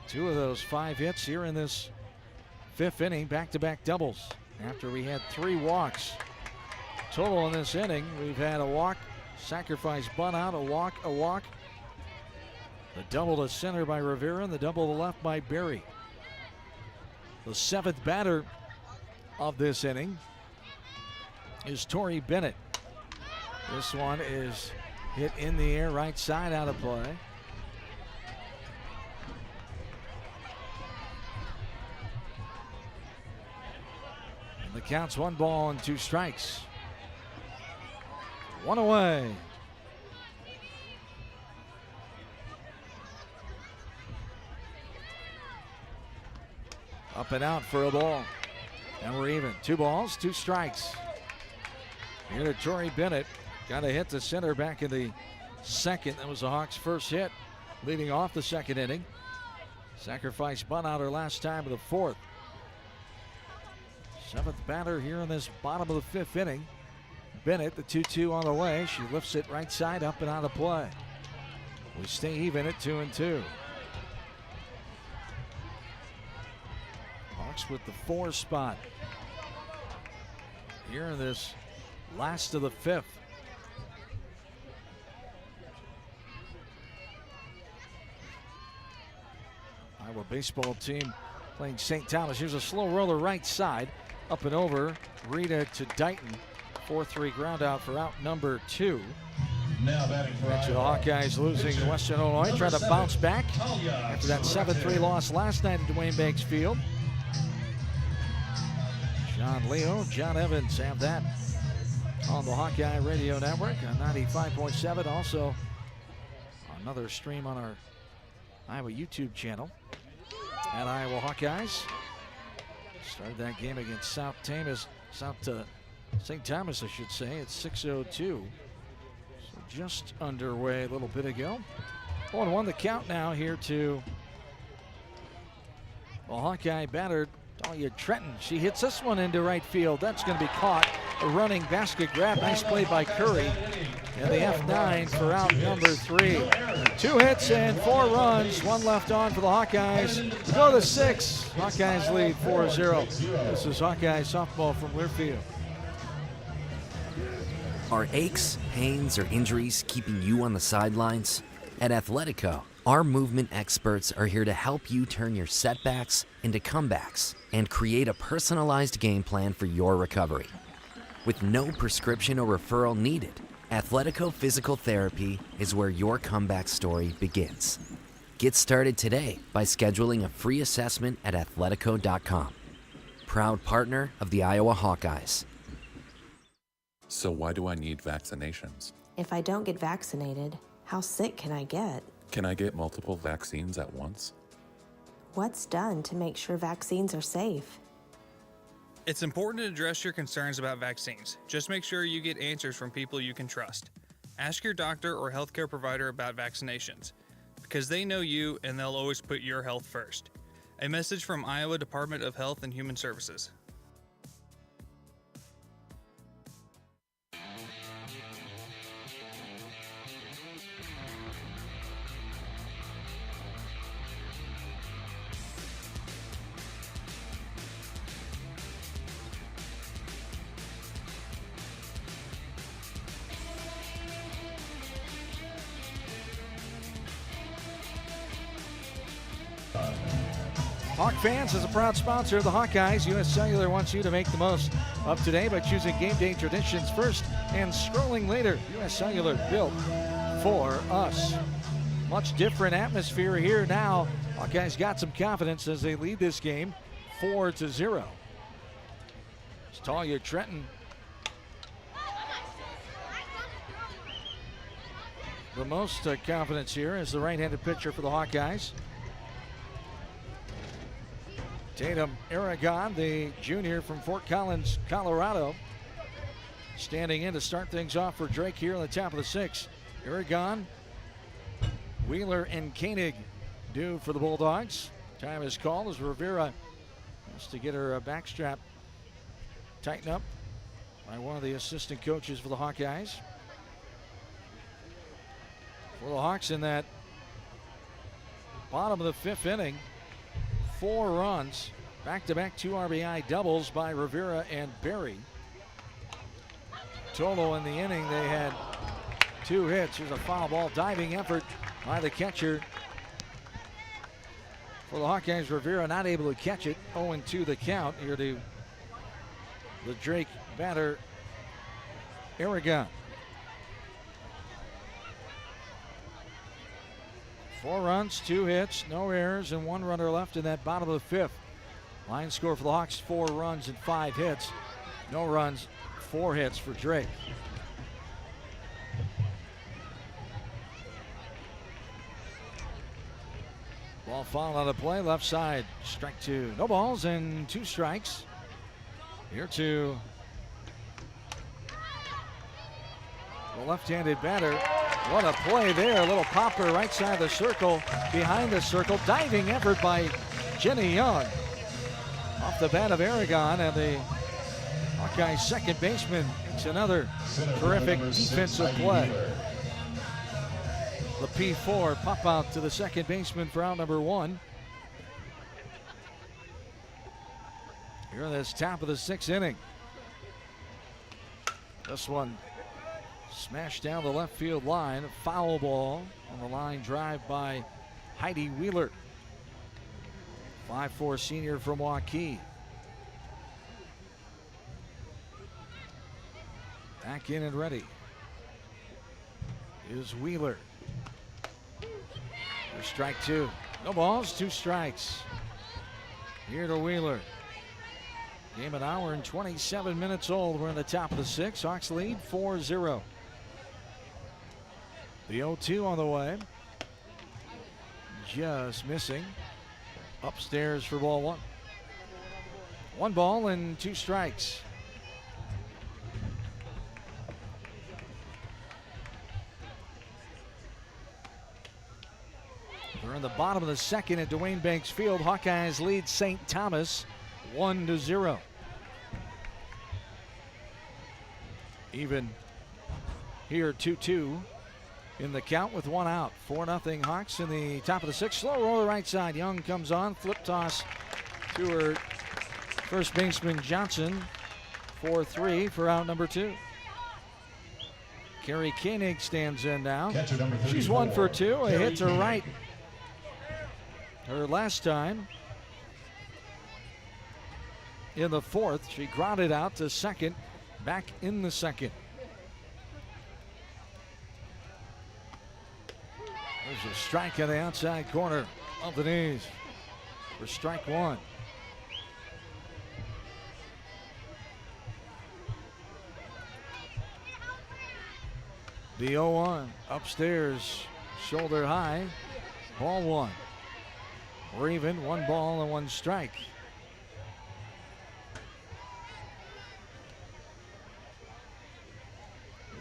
2 of those 5 hits here in this 5th inning, back-to-back doubles. After we had 3 walks total in this inning, we've had a walk, sacrifice bunt out, a walk. The double to center by Rivera and the double to left by Berry. The 7th batter of this inning is Tori Bennett. This one is hit in the air, right side, out of play. And the count's 1 ball and 2 strikes. 1 away. Up and out for a ball. And we're even. 2 balls, 2 strikes. Here to Tori Bennett. Got a hit to center back in the 2nd. That was the Hawks' first hit, leading off the 2nd inning. Sacrifice bunt out her last time of the 4th. 7th batter here in this bottom of the 5th inning. Bennett, the 2-2 on the way. She lifts it right side, up and out of play. We stay even at 2-2. Hawks with the 4 spot here in this last of the 5th. Iowa baseball team playing St. Thomas. Here's a slow roller right side, up and over. Rita to Dighton. 4-3 ground out for out number 2.
Now batting for
The Hawkeyes losing to Western Illinois, trying to bounce back after that 7-3 loss last night at Dwayne Banks Field. John Leo, John Evans have that on the Hawkeye Radio Network on 95.7. Also, another stream on our Iowa YouTube channel at Iowa Hawkeyes. Started that game against St. Thomas, I should say. It's 6:02. So just underway a little bit ago. 1-1 the count now here to the Hawkeye batter, Talia Trenton. She hits this one into right field. That's going to be caught. A running basket grab. Nice play by Curry. And the F9 for out number 3. 2 hits and 4 runs. 1 left on for the Hawkeyes. To go to 6. Hawkeyes lead 4-0. This is Hawkeye softball from Learfield.
Are aches, pains, or injuries keeping you on the sidelines? At Athletico, our movement experts are here to help you turn your setbacks into comebacks and create a personalized game plan for your recovery. With no prescription or referral needed, Athletico Physical Therapy is where your comeback story begins. Get started today by scheduling a free assessment at athletico.com. Proud partner of the Iowa Hawkeyes.
So why do I need vaccinations?
If I don't get vaccinated, how sick can I get?
Can I get multiple vaccines at once?
What's done to make sure vaccines are safe?
It's important to address your concerns about vaccines. Just make sure you get answers from people you can trust. Ask your doctor or healthcare provider about vaccinations, because they know you and they'll always put your health first. A message from Iowa Department of Health and Human Services.
Hawk Fans is a proud sponsor of the Hawkeyes. U.S. Cellular wants you to make the most of today by choosing game day traditions first and scrolling later. U.S. Cellular, built for us. Much different atmosphere here now. Hawkeyes got some confidence as they lead this game 4-0. It's Talia Trenton. The most confidence here is the right-handed pitcher for the Hawkeyes. Tatum Aragon, the junior from Fort Collins, Colorado, standing in to start things off for Drake here on the top of the 6th. Aragon, Wheeler, and Koenig due for the Bulldogs. Time is called as Rivera has to get her backstrap tightened up by one of the assistant coaches for the Hawkeyes. For the Hawks in that bottom of the 5th inning, 4 runs, back-to-back 2 RBI doubles by Rivera and Berry. Total in the inning, they had 2 hits. Here's a foul ball diving effort by the catcher. For the Hawkeyes, Rivera not able to catch it. 0-2 the count here to the Drake batter, Aragon. 4 runs, 2 hits, no errors, and 1 runner left in that bottom of the 5th. Line score for the Hawks, 4 runs and 5 hits. No runs, 4 hits for Drake. Ball fouled on the play, left side, strike 2. No balls and 2 strikes. Here to the left-handed batter. What a play there. A little popper right side of the circle, behind the circle. Diving effort by Jenny Young. Off the bat of Aragon, and the Hawkeye second baseman makes another terrific defensive play. The P4 pop out to the second baseman for out number 1. Here in this top of the 6th inning. This one smashed down the left field line. A foul ball on the line drive by Heidi Wheeler. 5'4" senior from Hawkeyes. Back in and ready is Wheeler. For strike 2. No balls, 2 strikes. Here to Wheeler. Game an hour and 27 minutes old. We're in the top of the 6th. Hawks lead 4-0. The 0-2 on the way. Just missing. Upstairs for ball 1. 1 ball and 2 strikes. We're in the bottom of the 2nd at Dwayne Banks Field. Hawkeyes lead St. Thomas 1-0. Even here, 2-2 in the count with 1 out. 4-0 Hawks in the top of the 6th. Slow roll right side. Young comes on. Flip toss to her first baseman Johnson. 4-3 for out number 2. Carrie Koenig stands in now. She's 1 for 2. A hit to right. Her last time in the 4th. She grounded out to second. Back in the 2nd. There's a strike on the outside corner of the knees for strike 1. The 0-1 upstairs, shoulder high, ball 1. We're even, 1 ball and 1 strike.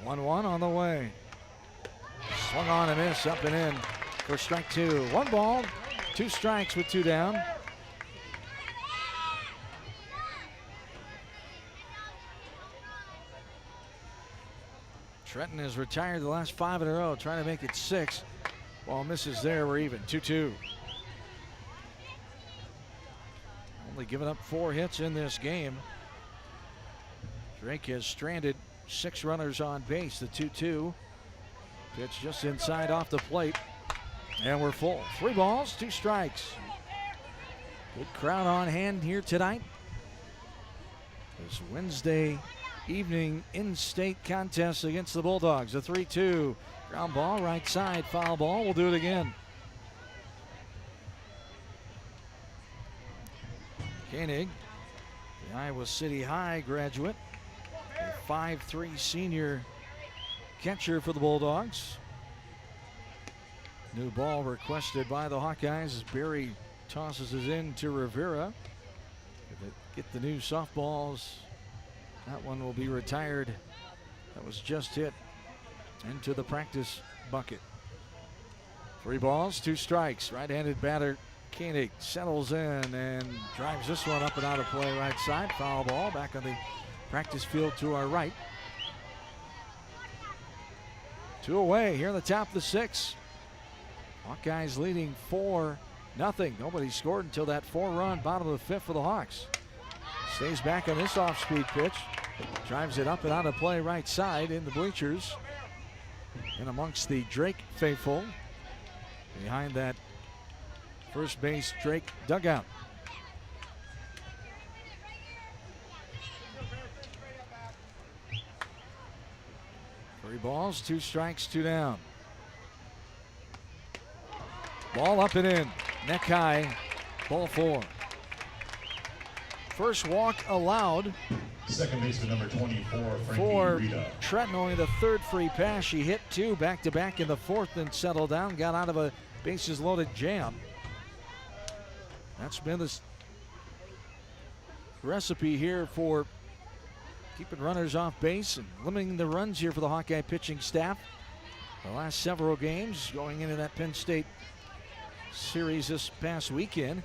1-1 on the way. Swung on and miss, up and in for strike 2. 1 ball, 2 strikes with 2 down. Trenton has retired the last 5 in a row, trying to make it 6. Ball misses there, we're even, 2-2. Only given up 4 hits in this game. Drake has stranded 6 runners on base. The 2-2 pitch just inside off the plate, and we're full. 3 balls, 2 strikes. Good crowd on hand here tonight. This Wednesday evening in-state contest against the Bulldogs. A 3-2 ground ball, right side, foul ball. We'll do it again. Koenig, the Iowa City High graduate, a 5'3" senior catcher for the Bulldogs. New ball requested by the Hawkeyes as Berry tosses it in to Rivera. get the new softballs. That one will be retired. That was just hit into the practice bucket. 3 balls, 2 strikes. Right-handed batter Koenig settles in and drives this one up and out of play right side. Foul ball back on the practice field to our right. 2 away here in the top of the 6th. Hawkeyes leading 4-0. Nobody scored until that 4-run bottom of the 5th for the Hawks. Stays back on this off-speed pitch. Drives it up and out of play right side in the bleachers. And amongst the Drake faithful. Behind that first base Drake dugout. Three balls, 2 strikes, 2 down. Ball up and in. Neck high. Ball 4. First walk allowed.
Second baseman number 24,
for
Rita.
Trenton, only the 3rd free pass. She hit 2 back-to-back in the 4th and settled down. Got out of a bases-loaded jam. That's been the recipe here for keeping runners off base and limiting the runs here for the Hawkeye pitching staff. The last several games going into that Penn State series this past weekend,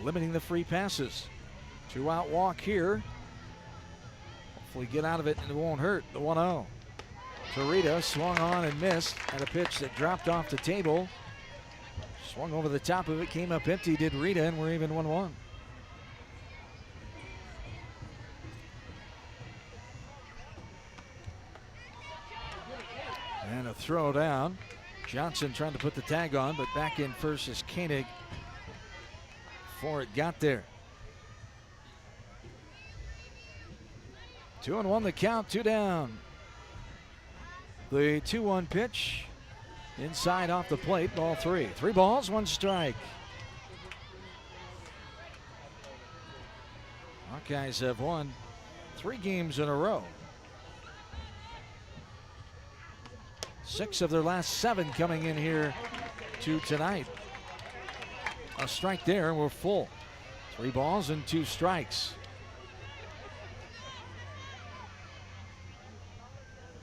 limiting the free passes. 2-out walk here. Hopefully get out of it and it won't hurt. The 1-0. Rita swung on and missed at a pitch that dropped off the table. Swung over the top of it, came up empty, did Rita, and we're even 1-1. And a throw down. Johnson trying to put the tag on, but back in first is Koenig before it got there. 2-1 the count, 2 down. The 2-1 pitch inside off the plate, ball 3. 3 balls, 1 strike. Hawkeyes have won 3 games in a row. 6 of their last 7 coming in here to tonight. A strike there, and we're full. 3 balls and 2 strikes.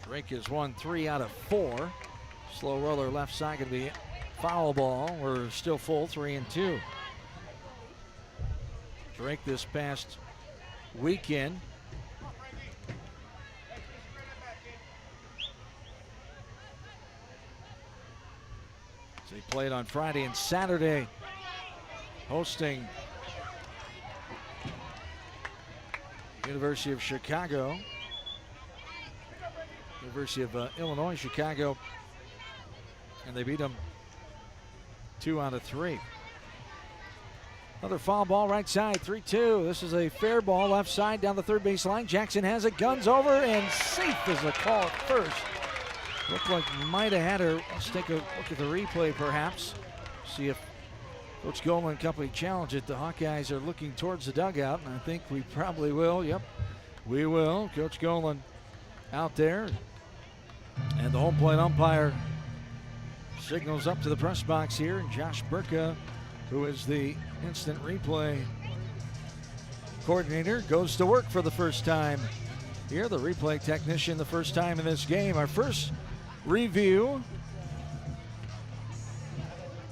Drake has won 3 out of 4. Slow roller left side going to be foul ball. We're still full, 3-2. Drake this past weekend they played on Friday and Saturday, hosting University of Chicago, University of Illinois, Chicago, and they beat them 2 out of 3. Another foul ball right side, 3-2. This is a fair ball left side down the third base line. Jackson has it, guns over, and safe is the call at first. Looked like might have had her. Let's take a look at the replay perhaps. See if Coach Golan and company challenge it. The Hawkeyes are looking towards the dugout, and I think we probably will. Yep, we will. Coach Golan out there. And the home plate umpire signals up to the press box here. And Josh Burka, who is the instant replay coordinator, goes to work for the first time here. The replay technician the first time in this game. Our first review,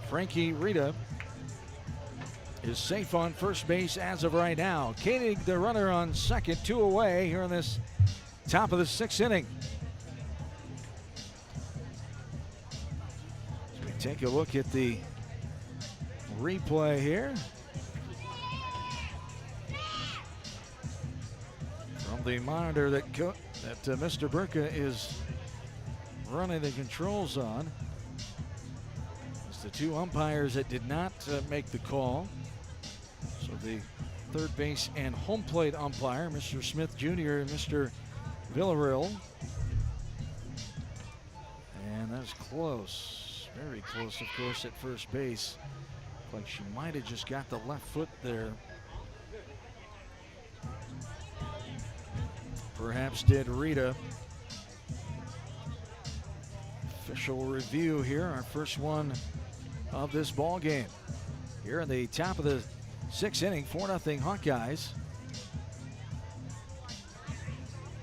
Frankie Rita is safe on first base as of right now. Koenig, the runner on second, 2 away here in this top of the 6th inning. As we take a look at the replay here. From the monitor that Mr. Burka is running the controls on. It's the 2 umpires that did not make the call. So the third base and home plate umpire, Mr. Smith Jr. and Mr. Villarreal. And that's close, very close, of course, at first base. Like she might have just got the left foot there. Perhaps did Rita. Official review here, our first one of this ball game. Here in the top of the 6th inning, 4-0 Hawkeyes.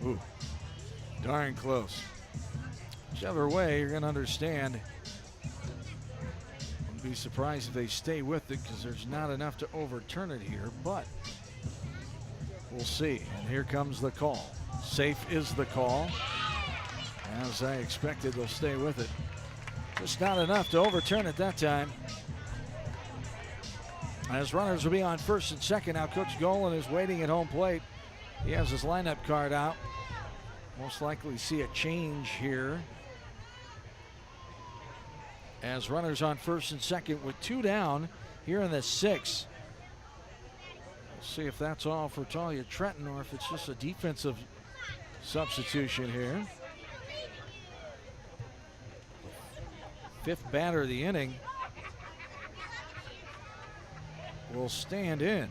Ooh, darn close. Whichever way, you're going to understand. I'd be surprised if they stay with it because there's not enough to overturn it here, but we'll see. And here comes the call. Safe is the call. As I expected, they'll stay with it. Just not enough to overturn it that time. As runners will be on first and second. Now Coach Golan is waiting at home plate. He has his lineup card out. Most likely see a change here. As runners on first and second with 2 down here in the 6th. We'll see if that's all for Talia Trenton or if it's just a defensive substitution here. 5th batter of the inning will stand in.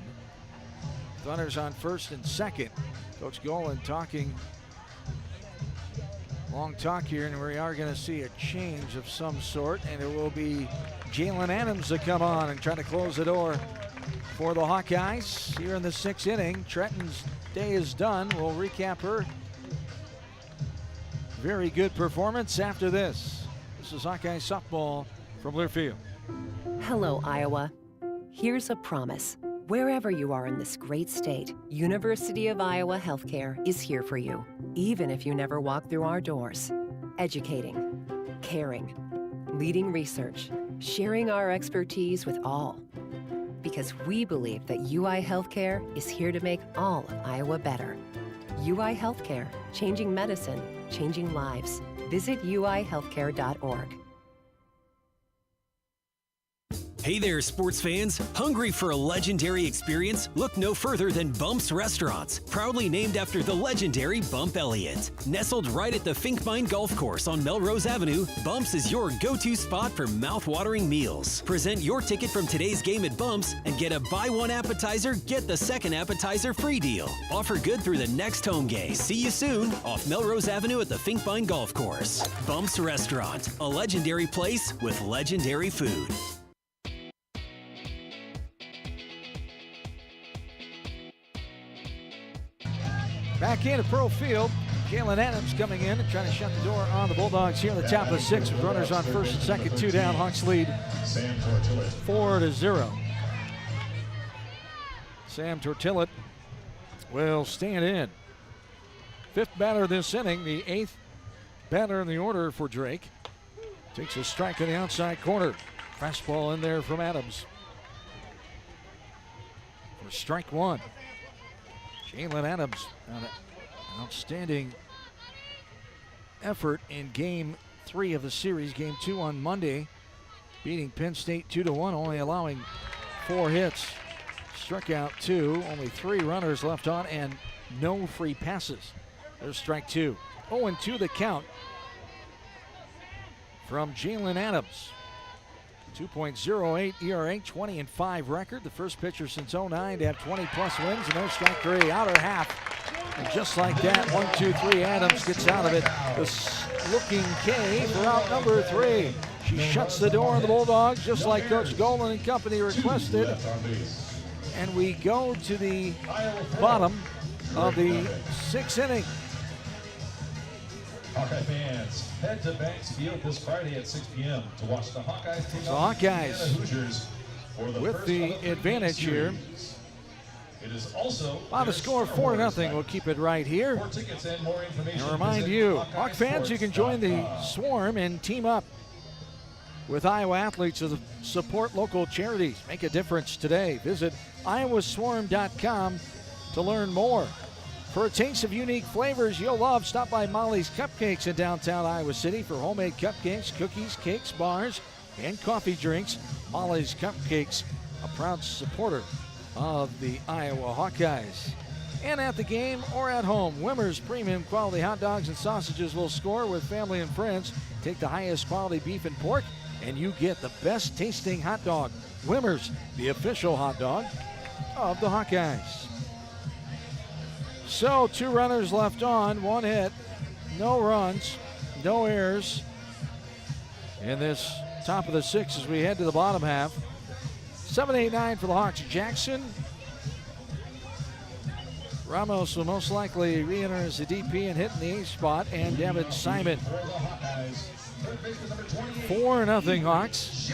Runners on first and second. Coach Golan talking. Long talk here, and we are going to see a change of some sort, and it will be Jalen Adams to come on and try to close the door for the Hawkeyes here in the 6th inning. Trenton's day is done. We'll recap her very good performance after this. This is Hawkeye softball from Learfield.
Hello, Iowa. Here's a promise. Wherever you are in this great state, University of Iowa Healthcare is here for you, even if you never walk through our doors. Educating, caring, leading research, sharing our expertise with all. Because we believe that UI Healthcare is here to make all of Iowa better. UI Healthcare, changing medicine, changing lives. Visit uihealthcare.org.
Hey there, sports fans. Hungry for a legendary experience? Look no further than Bumps Restaurants, proudly named after the legendary Bump Elliott. Nestled right at the Finkmine Golf Course on Melrose Avenue, Bumps is your go-to spot for mouth-watering meals. Present your ticket from today's game at Bumps and get a buy one appetizer, get the second appetizer free deal. Offer good through the next home game. See you soon off Melrose Avenue at the Finkmine Golf Course. Bumps Restaurant, a legendary place with legendary food.
Back in at Pro Field, Jalen Adams coming in and trying to shut the door on the Bulldogs here in the top of the 6th with runners on first and second, 2 down. Hawks lead 4-0. Sam Tortillett will stand in. 5th batter this inning, the 8th batter in the order for Drake. Takes a strike in the outside corner. Fastball in there from Adams. For strike 1. Jalen Adams, an outstanding effort in Game 3 of the series. Game 2 on Monday, beating Penn State 2-1, only allowing 4 hits. Struck out 2, only 3 runners left on, and no free passes. There's strike 2. 0-2 the count from Jalen Adams. 2.08 ERA, 20-5 record. The first pitcher since 09 to have 20-plus wins, and there's strike 3, outer half. And just like that, 1-2-3, Adams gets out of it. The looking K for out number 3. She shuts the door on the Bulldogs, just like Coach Golan and company requested. And we go to the bottom of the 6th inning.
Hawkeye fans, head to Banks Field this Friday at 6 p.m. to watch the Hawkeyes take
So
on
Hawkeyes
the Hoosiers for the
with
first
the
of the
advantage here.
It is also
By the score 4-0, we'll keep it right here.
For tickets and more information,
And remind
visit
you, Hawk fans, you can join the
HawkeyeSports.com.
swarm and team up with Iowa athletes to support local charities. Make a difference today. Visit iowaswarm.com to learn more. For a taste of unique flavors you'll love, stop by Molly's Cupcakes in downtown Iowa City for homemade cupcakes, cookies, cakes, bars, and coffee drinks. Molly's Cupcakes, a proud supporter of the Iowa Hawkeyes. And at the game or at home, Wimmer's premium quality hot dogs and sausages will score with family and friends. Take the highest quality beef and pork, and you get the best tasting hot dog. Wimmer's, the official hot dog of the Hawkeyes. So 2 runners left on, 1 hit, no runs, no errors in this top of the 6th as we head to the bottom half. 7-8-9 for the Hawks. Jackson Ramos will most likely re-enter as the DP and hit in the A spot, and Devin Simon. 4-0 Hawks.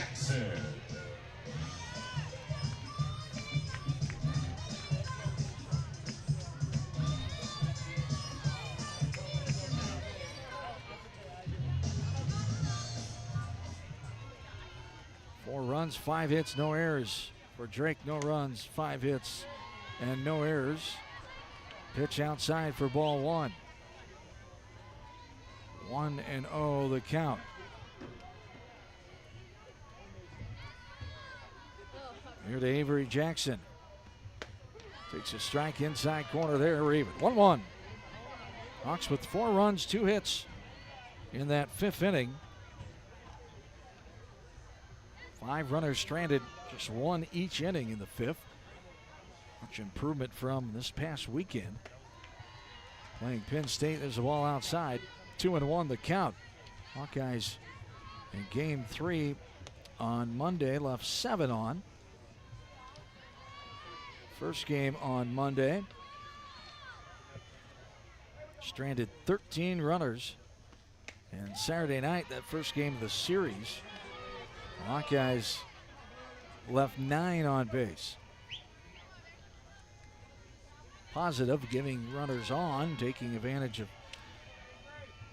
Four runs, 5 hits, no errors. For Drake, no runs, 5 hits, and no errors. Pitch outside for ball 1. 1-0 the count. Here to Avery Jackson. Takes a strike inside corner there, we're even. 1-1. Hawks with 4 runs, 2 hits in that 5th inning. 5 runners stranded, just 1 each inning in the 5th. Much improvement from this past weekend. Playing Penn State, there's a ball outside. 2-1 the count. Hawkeyes in game 3 on Monday left 7 on. First game on Monday stranded 13 runners. And Saturday night, that first game of the series, Hawkeyes left 9 on base. Positive, giving runners on, taking advantage of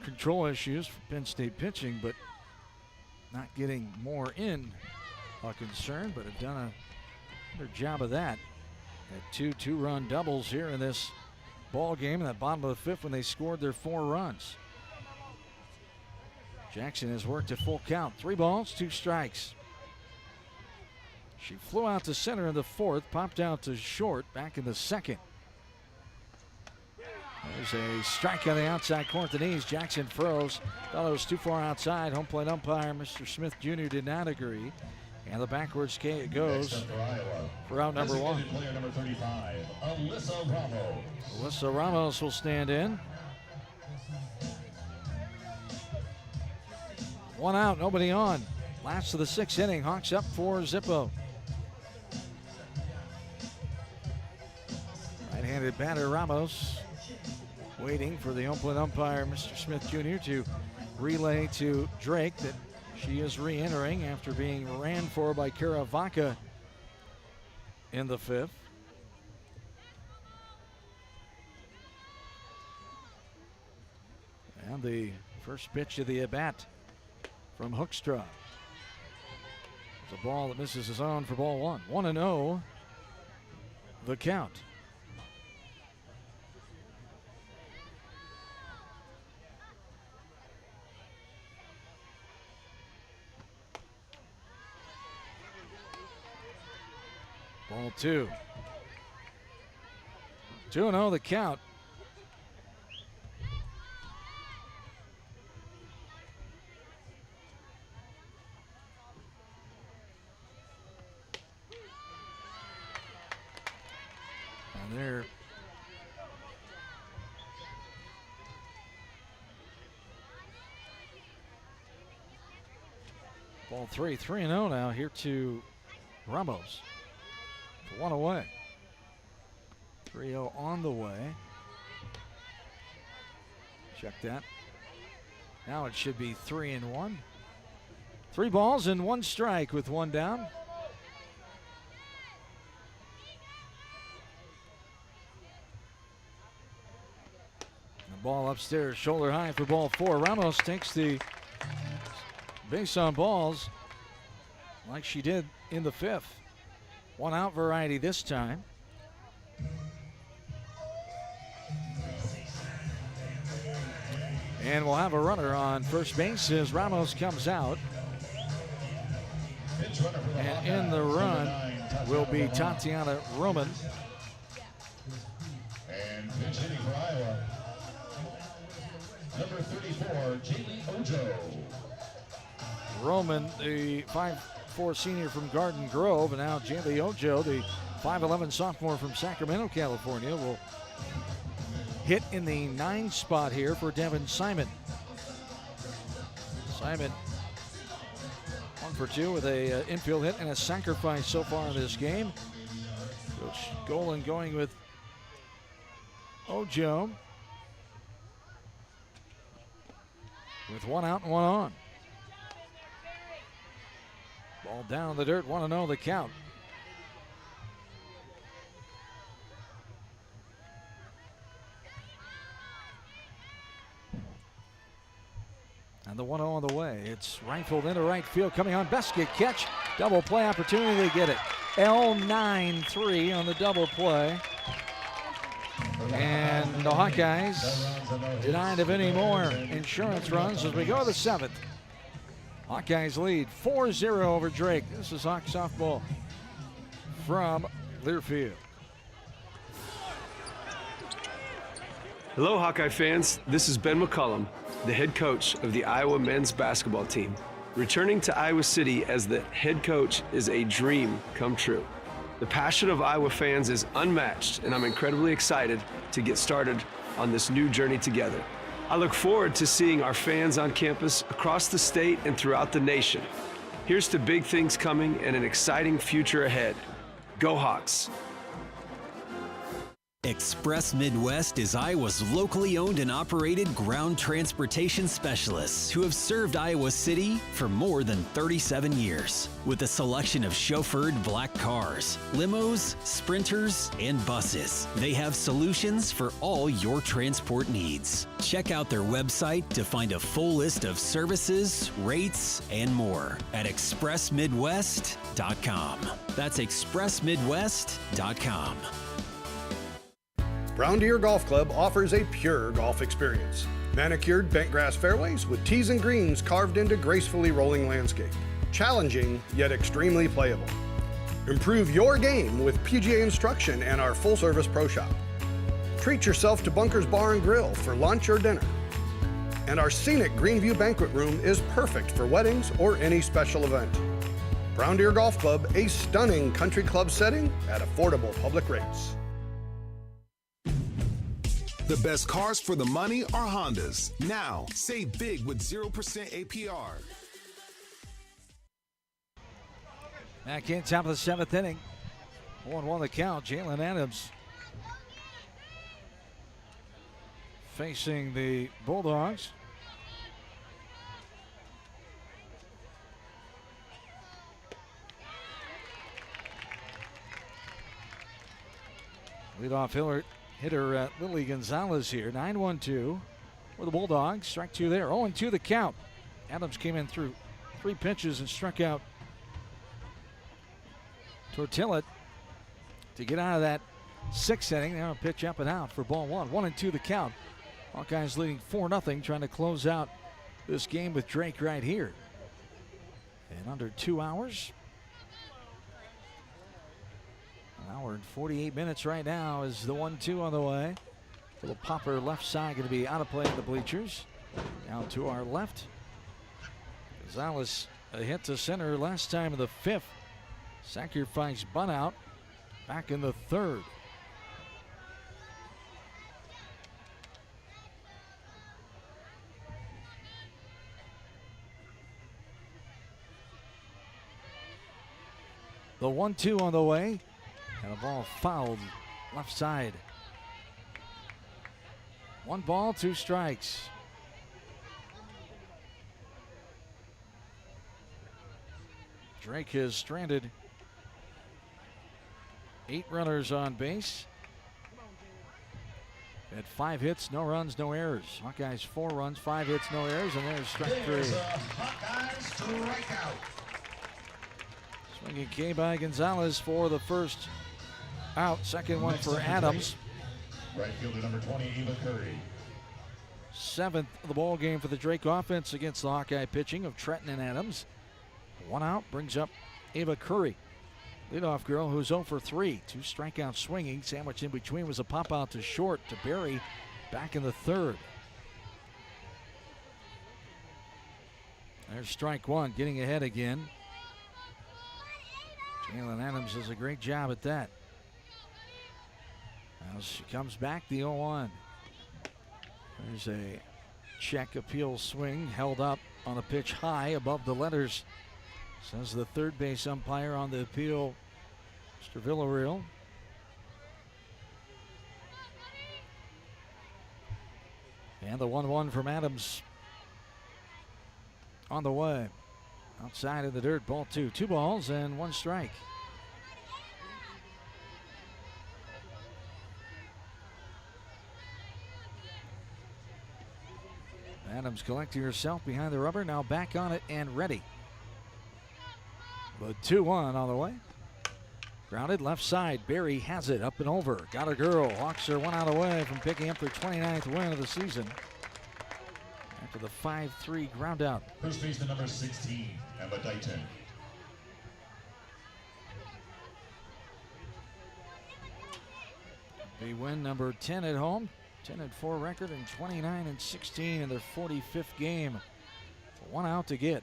control issues for Penn State pitching, but not getting more in a concern, but have done a better job of that. Had 2 two-run doubles here in this ball game in the bottom of the 5th when they scored their 4 runs. Jackson has worked a full count. 3 balls, 2 strikes. She flew out to center in the 4th, popped out to short back in the 2nd. There's a strike on the outside corner at the knees. Jackson froze. Thought it was too far outside. Home plate umpire Mr. Smith Jr. did not agree. And the backwards K it goes for out number 1.
Player number 35, Alyssa Ramos.
Alyssa Ramos will stand in. 1 out, nobody on. Last of the 6th inning. Hawks up for Zippo. Right-handed batter Ramos waiting for the home plate umpire, Mr. Smith Jr., to relay to Drake that she is re-entering after being ran for by Kara Vaca in the 5th. And the first pitch of the at-bat from Hoekstra. It's a ball that misses his own for ball 1. 1-0 the count. Ball 2. 2-0 the count. And there. Ball 3. 3-0 now here to Ramos. 1 away. 3-0 on the way. Check that. Now it should be 3-1. 3 balls and 1 strike with 1 down. The ball upstairs, shoulder high for ball 4. Ramos takes the base on balls like she did in the 5th. 1 out variety this time. And we'll have a runner on first base as Ramos comes out. And in the run will be Tatiana Roman.
And pitch hitting for Iowa, number 34, Jaylee Ojo.
Roman, the 5'4" senior from Garden Grove, and now Jaylee Ojo, the 5'11" sophomore from Sacramento, California, will hit in the 9 spot here for Devin Simon. Simon 1 for 2 with a infield hit and a sacrifice so far in this game. Coach Golan going with Ojo with 1 out and 1 on. Ball down the dirt, 1-0 the count. And the 1-0 on the way. It's rifled into right field, coming on. Beskett catch. Double play opportunity. They get it. L9-3 on the double play. And the Hawkeyes denied of any more insurance runs as we go to the 7th. Hawkeyes lead 4-0 over Drake. This is Hawk softball from Learfield.
Hello, Hawkeye fans. This is Ben McCullum, the head coach of the Iowa men's basketball team. Returning to Iowa City as the head coach is a dream come true. The passion of Iowa fans is unmatched, and I'm incredibly excited to get started on this new journey together. I look forward to seeing our fans on campus across the state and throughout the nation. Here's to big things coming and an exciting future ahead. Go Hawks!
Express Midwest is Iowa's locally owned and operated ground transportation specialists who have served Iowa City for more than 37 years. With a selection of chauffeured black cars, limos, sprinters, and buses, they have solutions for all your transport needs. Check out their website to find a full list of services, rates, and more at expressmidwest.com. That's expressmidwest.com.
Brown Deer Golf Club offers a pure golf experience. Manicured bent grass fairways with tees and greens carved into gracefully rolling landscape. Challenging, yet extremely playable. Improve your game with PGA instruction and our full-service pro shop. Treat yourself to Bunker's Bar and Grill for lunch or dinner. And our scenic Greenview Banquet Room is perfect for weddings or any special event. Brown Deer Golf Club, a stunning country club setting at affordable public rates.
The best cars for the money are Hondas. Now, save big with 0% APR.
Back in, top of the 7th inning. 1-1 the count. Jalen Adams facing the Bulldogs. Leadoff hitter Lily Gonzalez here. 9-1-2 for the Bulldogs. Strike 2 there. 0-2 the count. Adams came in through 3 pitches and struck out Tortilla to get out of that 6th inning. Now a pitch up and out for ball 1. 1-2 the count. Hawkeyes leading 4-0, trying to close out this game with Drake right here. In under 2 hours. An hour and 48 minutes right now is the 1-2 on the way. Little popper left side going to be out of play in the bleachers. Down to our left. Gonzalez a hit to center last time in the 5th. Sacrifice bunt out back in the 3rd. The 1-2 on the way. And a ball fouled left side. 1 ball, 2 strikes. Drake has stranded 8 runners on base. Had 5 hits, no runs, no errors. Hawkeyes 4 runs, 5 hits, no errors, and there's strike 3. Swinging K by Gonzalez for the first out. Second one for Adams.
Right fielder number 20, Eva Curry.
7th of the ball game for the Drake offense against the Hawkeye pitching of Trenton and Adams. 1 out brings up Ava Curry. Leadoff girl who's 0 for 3. 2 strikeouts swinging. Sandwiched in between was a pop out to short to Barry back in the 3rd. There's strike 1, getting ahead again. Jalen Adams does a great job at that. As she comes back, the 0-1. There's a check appeal swing held up on a pitch high above the letters, says the third base umpire on the appeal, Mr. Villarreal. And the 1-1 from Adams on the way. Outside of the dirt, ball 2. 2 balls and 1 strike. Adams collecting herself behind the rubber, now back on it and ready. The 2-1 on the way. Grounded left side. Barry has it up and over. Got a girl. Hawks are 1 out away from picking up their 29th win of the season after the 5-3 ground out.
First baseman number 16, Emma Dighton.
They win number 10 at home. 10-4 record and 29-16 in their 45th game. 1 out to get.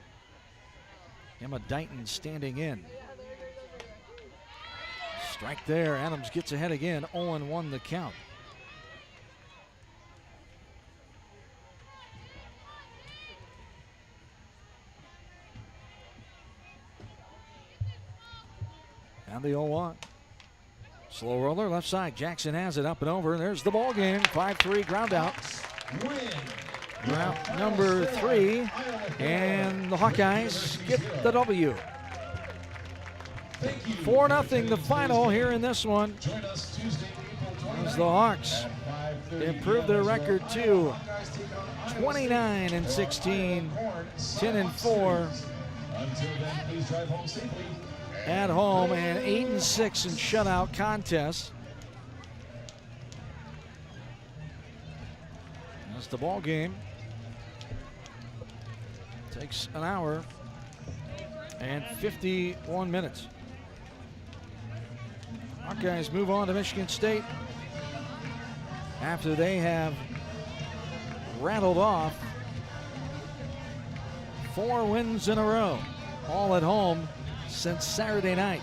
Emma Dighton standing in. Strike there. Adams gets ahead again. 0-1 the count. And the 0-1. Slow roller left side. Jackson has it up and over. There's the ball game. 5-3 ground out. Round number 3. And the Hawkeyes get the W. 4-0 the final here in this one. As the Hawks improve their record to 29-16, 10-4 at home, and 8-6 in shutout contests. That's the ball game. Takes an hour and 51 minutes. Hawkeyes move on to Michigan State after they have rattled off 4 wins in a row, all at home since Saturday night.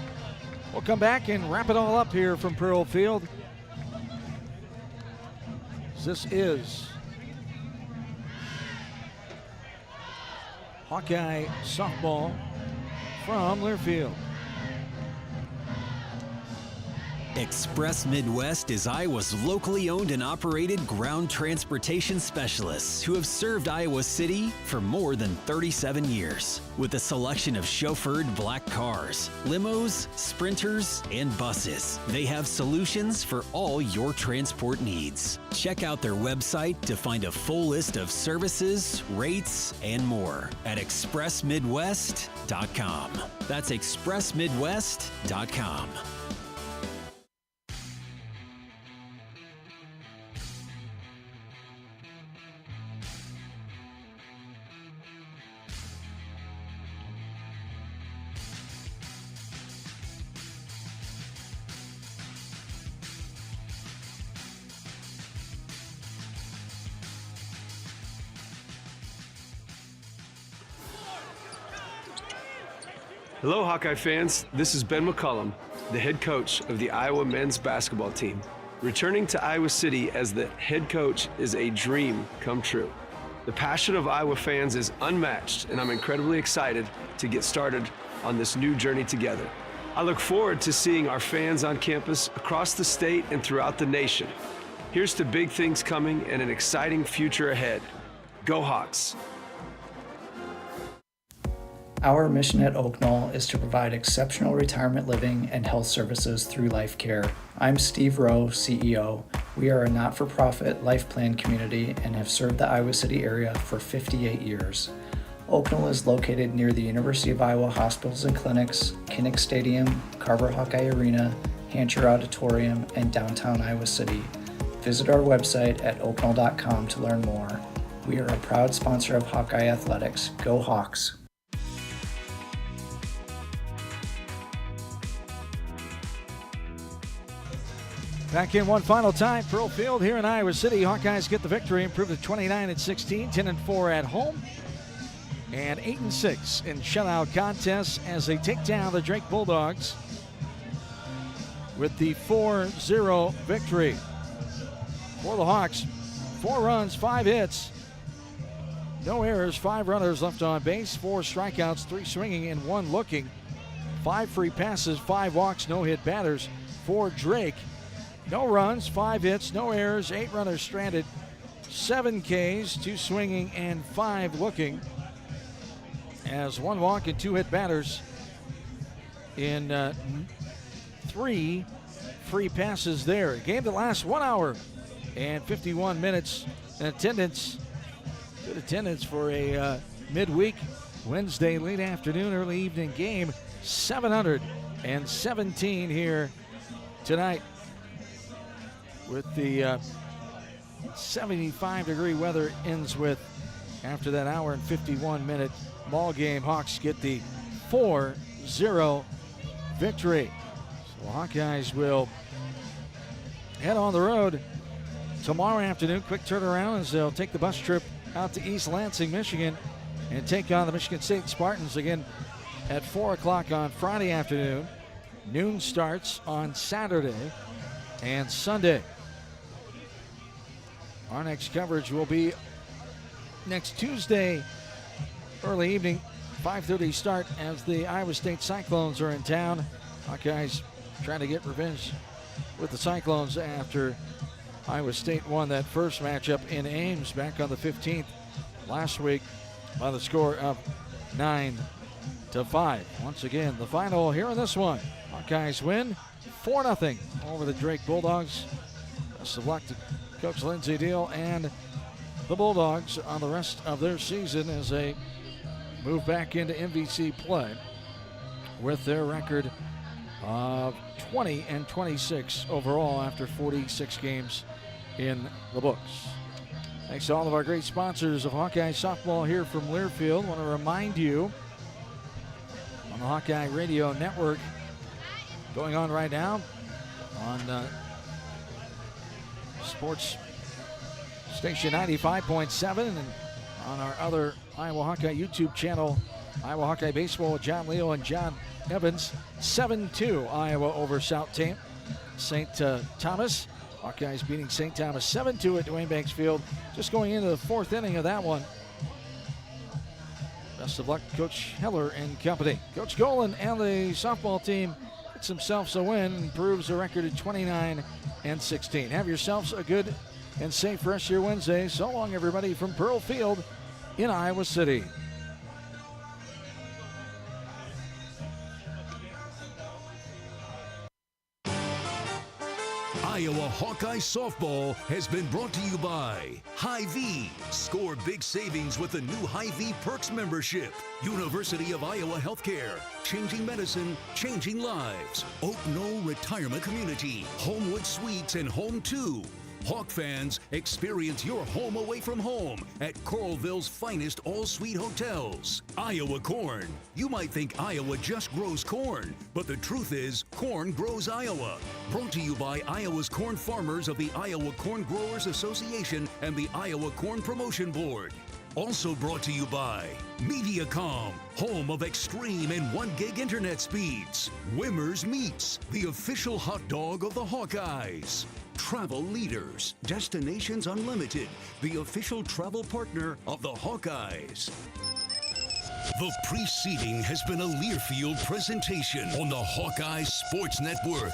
We'll come back and wrap it all up here from Pearl Field. This is Hawkeye softball from Learfield.
Express Midwest is Iowa's locally owned and operated ground transportation specialists who have served Iowa City for more than 37 years. With a selection of chauffeured black cars, limos, sprinters, and buses, they have solutions for all your transport needs. Check out their website to find a full list of services, rates, and more at expressmidwest.com. That's expressmidwest.com.
Hello, Hawkeye fans. This is Ben McCullum, the head coach of the Iowa men's basketball team. Returning to Iowa City as the head coach is a dream come true. The passion of Iowa fans is unmatched, and I'm incredibly excited to get started on this new journey together. I look forward to seeing our fans on campus across the state and throughout the nation. Here's to big things coming and an exciting future ahead. Go Hawks!
Our mission at Oak Knoll is to provide exceptional retirement living and health services through Life Care. I'm Steve Rowe, CEO. We are a not-for-profit life plan community and have served the Iowa City area for 58 years. Oak Knoll is located near the University of Iowa hospitals and clinics, Kinnick Stadium, Carver Hawkeye Arena, Hancher Auditorium, and downtown Iowa City. Visit our website at oakknoll.com to learn more. We are a proud sponsor of Hawkeye Athletics. Go Hawks!
Back in one final time, Pearl Field here in Iowa City. Hawkeyes get the victory, improved to 29-16, 10-4 at home, and 8-6 in shutout contests as they take down the Drake Bulldogs with the 4-0 victory. For the Hawks, 4 runs, 5 hits, no errors, 5 runners left on base, 4 strikeouts, 3 swinging and 1 looking, 5 free passes, 5 walks, no hit batters for Drake. No runs, 5 hits, no errors, 8 runners stranded, 7 Ks, 2 swinging and 5 looking, as 1 walk and 2 hit batters in 3 free passes there. A game that lasts 1 hour and 51 minutes in attendance. Good attendance for a midweek Wednesday late afternoon, early evening game. 717 here tonight with the 75-degree weather ends with after that hour and 51-minute ball game. Hawks get the 4-0 victory. So the Hawkeyes will head on the road tomorrow afternoon. Quick turnaround as they'll take the bus trip out to East Lansing, Michigan, and take on the Michigan State Spartans again at 4 o'clock on Friday afternoon. Noon starts on Saturday and Sunday. Our next coverage will be next Tuesday, early evening, 5:30 start as the Iowa State Cyclones are in town. Hawkeyes trying to get revenge with the Cyclones after Iowa State won that first matchup in Ames back on the 15th last week by the score of 9-5. Once again, the final here in this one. Hawkeyes win 4-0 over the Drake Bulldogs. Best of luck to Coach Lindsey Deal and the Bulldogs on the rest of their season as they move back into MVC play with their record of 20-26 overall after 46 games in the books. Thanks to all of our great sponsors of Hawkeye softball here from Learfield. I want to remind you on the Hawkeye Radio Network going on right now on Sports Station 95.7 and on our other Iowa Hawkeye YouTube channel, Iowa Hawkeye Baseball with John Leo and John Evans. 7-2 Iowa over St. Thomas. Hawkeyes beating St. Thomas 7-2 at Dwayne Banks Field. Just going into the 4th inning of that one. Best of luck, Coach Heller and company. Coach Golan and the softball team gets themselves a win and improves the record at 29-16. Have yourselves a good and safe rest of your Wednesday. So long, everybody, from Pearl Field in Iowa City.
Iowa Hawkeye Softball has been brought to you by Hy-Vee. Score big savings with the new Hy-Vee Perks membership. University of Iowa Healthcare. Changing medicine, changing lives. Oak Knoll Retirement Community. Homewood Suites and Home 2. Hawk fans, experience your home away from home at Coralville's finest all-suite hotels. Iowa Corn. You might think Iowa just grows corn, but the truth is, corn grows Iowa. Brought to you by Iowa's corn farmers of the Iowa Corn Growers Association and the Iowa Corn Promotion Board. Also brought to you by Mediacom, home of extreme and 1 gig internet speeds. Wimmer's Meats, the official hot dog of the Hawkeyes. Travel Leaders, Destinations Unlimited, the official travel partner of the Hawkeyes. The preceding has been a Learfield presentation on the Hawkeye Sports Network.